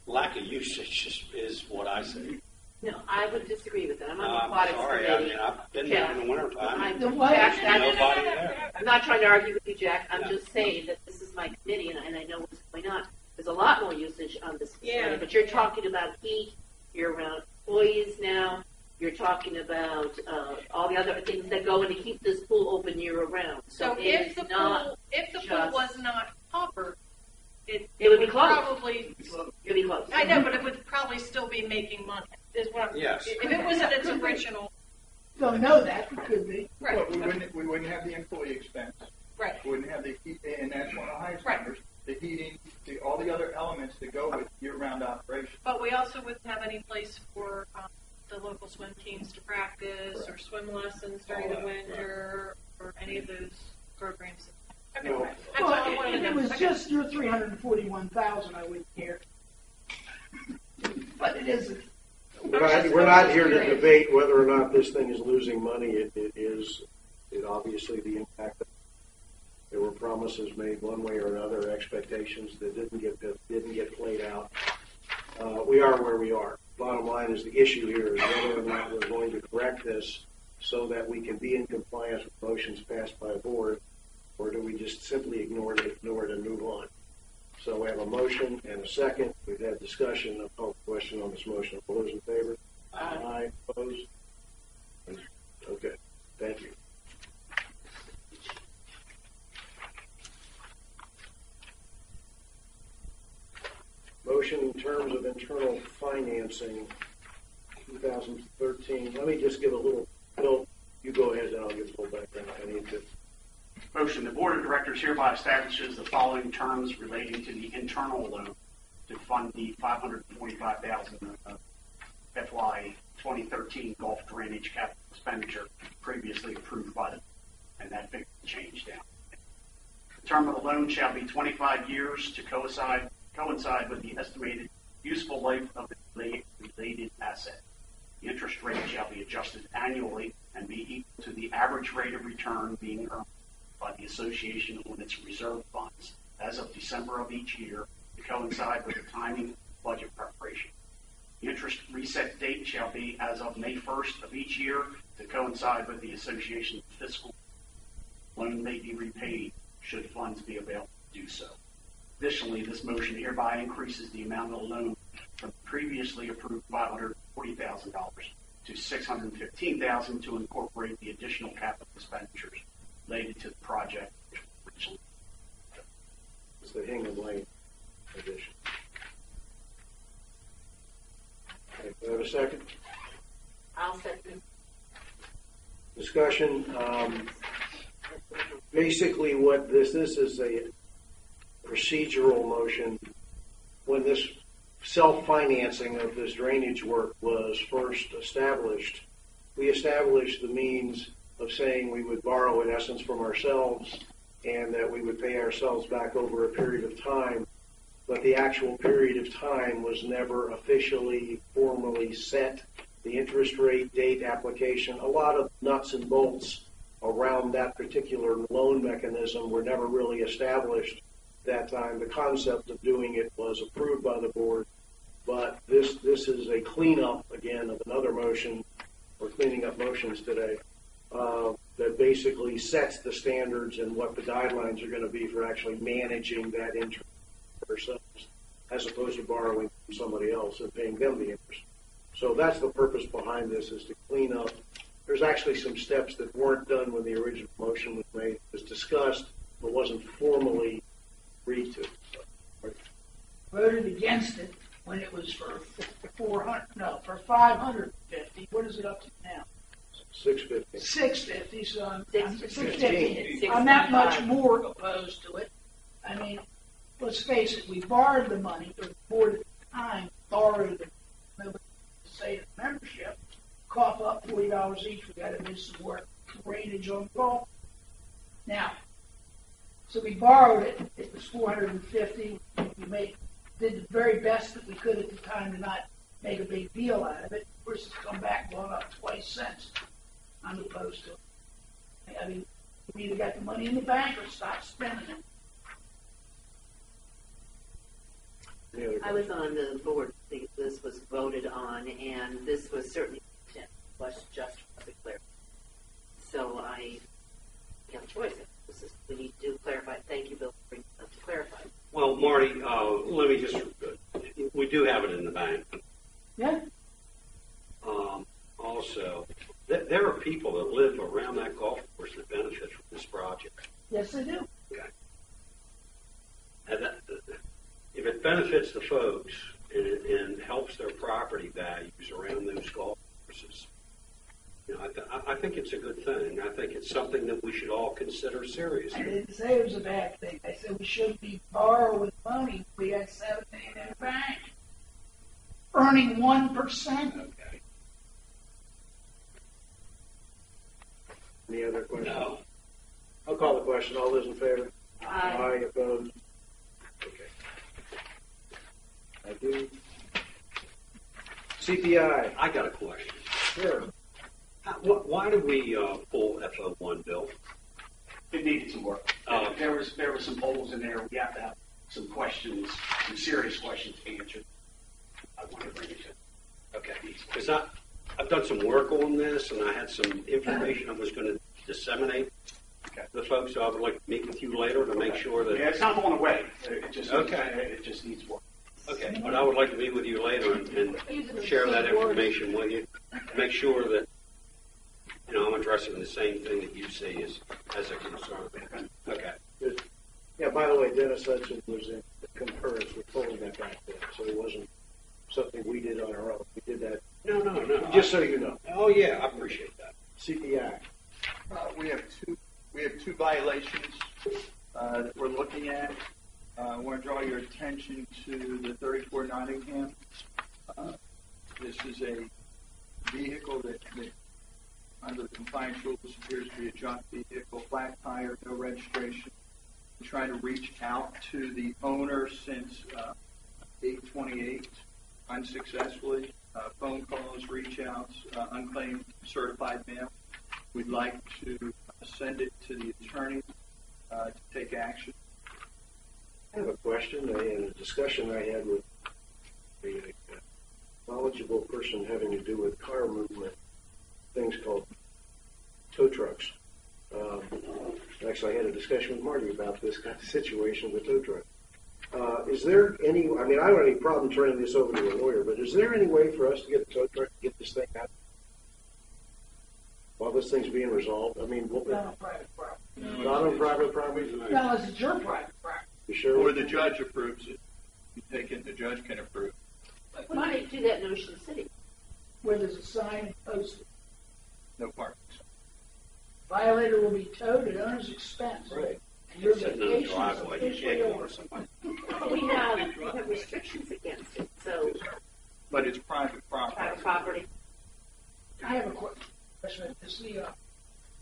Lack of usage is what I say. No, I would disagree with that. I'm on the aquatics sorry, committee. I've been there in the wintertime. Jack, Nobody there. I'm not trying to argue with you, Jack. I'm just saying that this is my committee, and I know what's going on. There's a lot more usage on this facility, but you're talking about heat, you're around employees now, you're talking about all the other things that go in to keep this pool open year-round. So if the pool was not covered, it would be closed. Probably, it would be closed. I know, but it would probably still be making money. Is what yes. If it was in its original. Don't know that. It could be. Right. But we wouldn't have the employee expense. Right. We wouldn't have the heat, and that's one of the highest right. numbers. The heating, all the other elements that go with year-round operation. But we also wouldn't have any place for the local swim teams to practice or swim lessons during the winter or any of those programs. Okay, No. that's Well, all I wanted if to it know. was Okay. just your $341,000, I wouldn't care. But it isn't. We're not here to debate whether or not this thing is losing money. It obviously the impact. There were promises made one way or another, expectations that didn't get played out. We are where we are. Bottom line is the issue here is whether or not we're going to correct this so that we can be in compliance with motions passed by a board, or do we just simply ignore it and move on? So we have a motion and a second. We've had discussion. I'll call the question on this motion. All those in favor? Aye. Opposed? Okay. Thank you. Motion in terms of internal financing, 2013. Let me just give a little, Bill, you go ahead and I'll give a little background if I need to. Motion, the Board of Directors hereby establishes the following terms relating to the internal loan to fund the $545,000 FY 2013 Gulf drainage capital expenditure previously approved by the, and that figure changed down. The term of the loan shall be 25 years to coincide with the estimated useful life of the related asset. The interest rate shall be adjusted annually and be equal to the average rate of return being earned by the association on its reserve funds as of December of each year to coincide with the timing of budget preparation. The interest reset date shall be as of May 1st of each year to coincide with the association's fiscal loan may be repaid should funds be available to do so. Additionally, this motion hereby increases the amount of the loan from previously approved $540,000 to $615,000 to incorporate the additional capital expenditures related to the project. It's the Hingham Lane addition. Okay, do I have a second? I'll second. Discussion. Basically, what this is a procedural motion. When this self-financing of this drainage work was first established, we established the means of saying we would borrow in essence from ourselves and that we would pay ourselves back over a period of time. But the actual period of time was never officially, formally set. The interest rate, date, application, a lot of nuts and bolts around that particular loan mechanism were never really established that time. The concept of doing it was approved by the board, but this is a cleanup, again, of another motion. We're cleaning up motions today that basically sets the standards and what the guidelines are going to be for actually managing that interest ourselves, as opposed to borrowing from somebody else and paying them the interest. So that's the purpose behind this, is to clean up. There's actually some steps that weren't done when the original motion was made. It was discussed, but wasn't formally agreed to. So, Voted against it when it was for 550. What is it up to now? 650. 650. So I'm 650. I'm not much more opposed to it. I mean, let's face it. We borrowed the money, or the board at the time borrowed it. Say the membership, cough up $40 each. We got to do some work, drainage on the golf. Now, so we borrowed it. It was 450. We did the very best that we could at the time to not make a big deal out of it. Of course, it's come back going up 20 cents. I'm opposed to it. I mean, we either got the money in the bank or stop spending it. I was on the board. I think this was voted on, and this was certainly was just clear. So I have a choice. We need to clarify. Thank you, Bill, for bringing that to clarify. Well, Marty, let me just, we do have it in the bank. Yeah. Also, there are people that live around that golf course that benefit from this project. Yes, they do. Okay. And if it benefits the folks and helps their property values around those golf courses, you know, I think it's a good thing. I think it's something that we should all consider seriously. I didn't say it was a bad thing. I said we shouldn't be borrowing money. We had 7 million in the bank, earning 1%. Okay. Any other questions? No. I'll call the question. All those in favor? Aye. Opposed? Okay. I do. CPI. I got a question. Sure. Why did we pull FO1, Bill? It needed some work. There were some holes in there. We have to have some questions, some serious questions answered. I want to bring it to. Okay. Because I've done some work on this, and I had some information I was going to disseminate to the folks. So I would like to meet with you later to make sure that. Yeah, it's not going away. It just Okay. Needs work. Okay, but I would like to meet with you later and share that information with you. Make sure that, you know, I'm addressing the same thing that you see as a concern. Okay. Good. Yeah, by the way, Dennis Hudson was in concurrence with pulling that back there, so it wasn't something we did on our own. We did that. No. Just so you know. Oh yeah, I appreciate that. CPI. We have two violations that we're looking at. I want to draw your attention to the 34 Nottingham. This is a vehicle that under the compliance rules appears to be a junk vehicle, flat tire, no registration. We're trying to reach out to the owner since 8/28 unsuccessfully. Phone calls, reach outs, unclaimed certified mail. We'd like to send it to the attorney to take action. I have a question and a discussion I had with a knowledgeable person having to do with car movement, things called tow trucks. Actually, I had a discussion with Marty about this kind of situation with tow truck. Is there any, I mean, I don't have any problem turning this over to a lawyer, but is there any way for us to get the tow truck to get this thing out while this thing's being resolved? I mean, Not on private property. not on private property? Not unless it's your private property. You sure? Or the judge approves it. You take it, the judge can approve. Why don't they do that in Ocean City? Where there's a sign posted. No parking. Violator will be towed at owner's expense. Right. And your Sitting in the vacation is driveway, you officially can't go over. to somebody. We have restrictions against it, so But it's private property. private property. I have a question.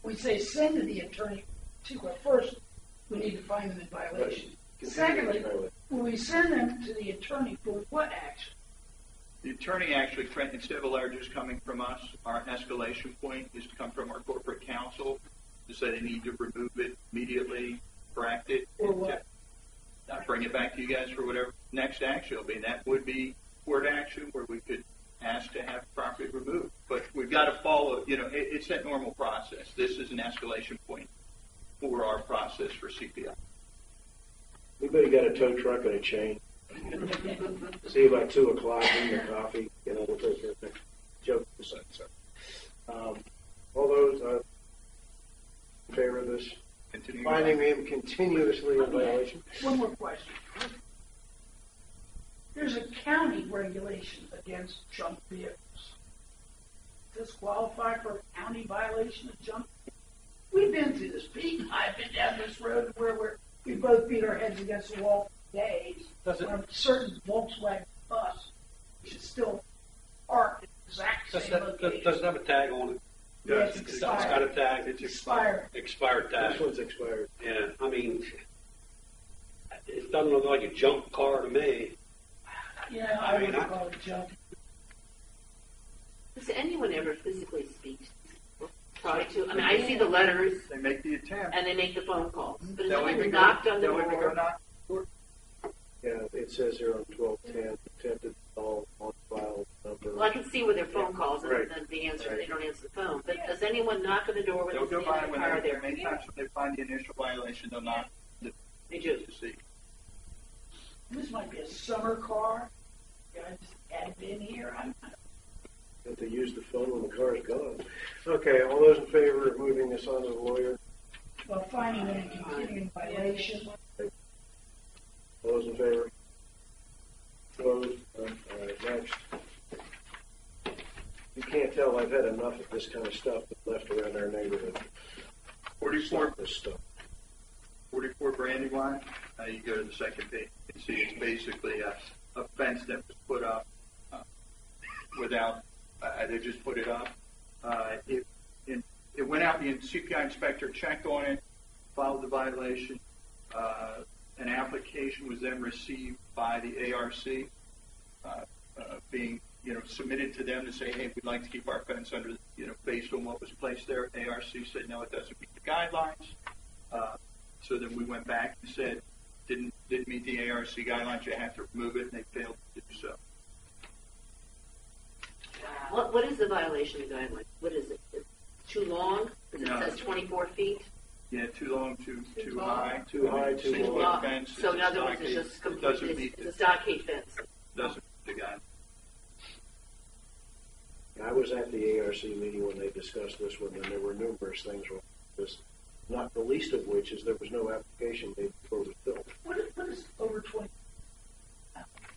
We say send to the attorney. First, we need to find them in violation. Right. Secondly, when we send them to the attorney for what action? The attorney actually, instead of a letter just coming from us, our escalation point is to come from our corporate counsel to say they need to remove it immediately, correct it, Or what? bring it back to you guys for whatever next action will be. And that would be court action where we could ask to have property removed. But we've got to follow, it's that normal process. This is an escalation point for our process for CPI. Anybody got a tow truck and a chain? See you about 2 o'clock in your coffee. We'll take care of it. Joke aside, sorry. All those in favor of this? Finding him continuously in violation? One more question. There's a county regulation against junk vehicles. Does this qualify for a county violation of junk? We've been through this. Pete and I have been down this road where we both beat our heads against the wall for days. Does it- on a certain Volkswagen bus, which is still parked at the exact same location. Does it have a tag on it? Yes, It's got a tag. It's expired. Expired tag. This one's expired. Yeah, I mean, it doesn't look like a junk car to me. Yeah, I would call it junk. Does anyone ever physically speak? Try to. I mean, I see the letters They make the attempt. and they make the phone calls, but has They'll anyone even knocked go, on the they'll even go door? knock. Yeah, it says here on 1210, attempted call on file number. Well, I can see where their phone calls and Right. then the answer, Right. they don't answer the phone. But does anyone knock on the door when They'll they go see by another when car they there? many times when they find the initial violation, they'll knock They do. to see. This might be a summer car. Yeah, I just had it in here. Have to use the phone when the car's gone. Okay, all those in favor of moving this on to the lawyer? Well, finding them in continuing violation. All those in favor? Opposed? All right, next. You can't tell I've had enough of this kind of stuff that's left around our neighborhood. 44, This stuff. 44 Brandywine, you go to the second page. You see it's basically a fence that was put up without, they just put it up. It went out, the CPI inspector checked on it, filed the violation. An application was then received by the ARC, being submitted to them to say, hey, we'd like to keep our fence under, based on what was placed there. ARC said, no, it doesn't meet the guidelines. So then we went back and said, didn't meet the ARC guidelines, you have to remove it, and they failed to do so. What is the violation guideline? What is it? It's too long? Because No. it says 24 feet? Yeah, too long, too high. Too high, too Single long. fence. So in it's a other words, it's stockade. just It doesn't completely, meet it's a stockade fence. doesn't meet the guidelines. I was at the ARC meeting when they discussed this one, and there were numerous things wrong with this, not the least of which is there was no application made before it was built. What is over 20?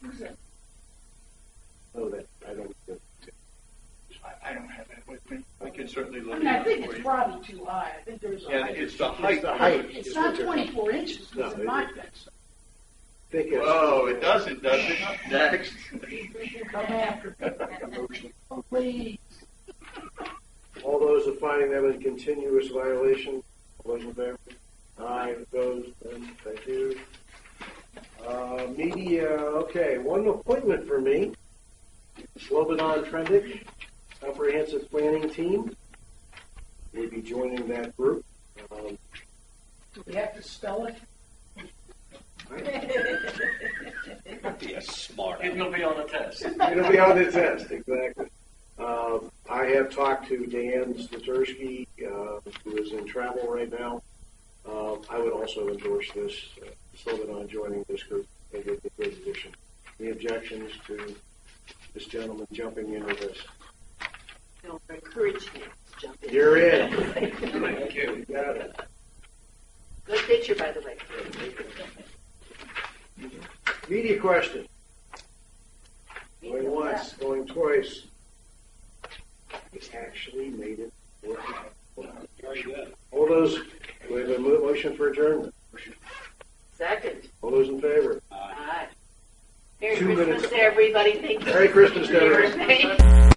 What is that? Oh, that, I don't know. I don't have that with me. I can certainly I look mean, I it think up for it's you. probably too high. I think there's a Yeah, height. it's the height. It's the height. It's not 24 inches, No, because in it my is. fence. Think it's, Oh, it doesn't, does it? Next. Come after me. Oh, please. all those of finding them in continuous violation, all those in favor? Aye, opposed, none, thank you. Media, okay, one appointment for me. Slobodan Trendic, Comprehensive Planning Team. We'll be joining that group. Do we have to spell it? Be a smart. It'll be on the test. It'll be on the test, exactly. I have talked to Dan Statursky, who is in travel right now. I would also endorse this, Slobodan joining this group. I think it's a great addition. Any objections to this gentleman jumping into this? No, encourage me to jump in. You're in. Thank you. Got it. Good picture, by the way. Media question. Going once, going twice. We actually made it work. All those, we have a motion for adjournment. Second. All those in favor? Aye. Merry 2 Christmas minutes. to everybody. Thank you. Merry Christmas to for your everyone. information.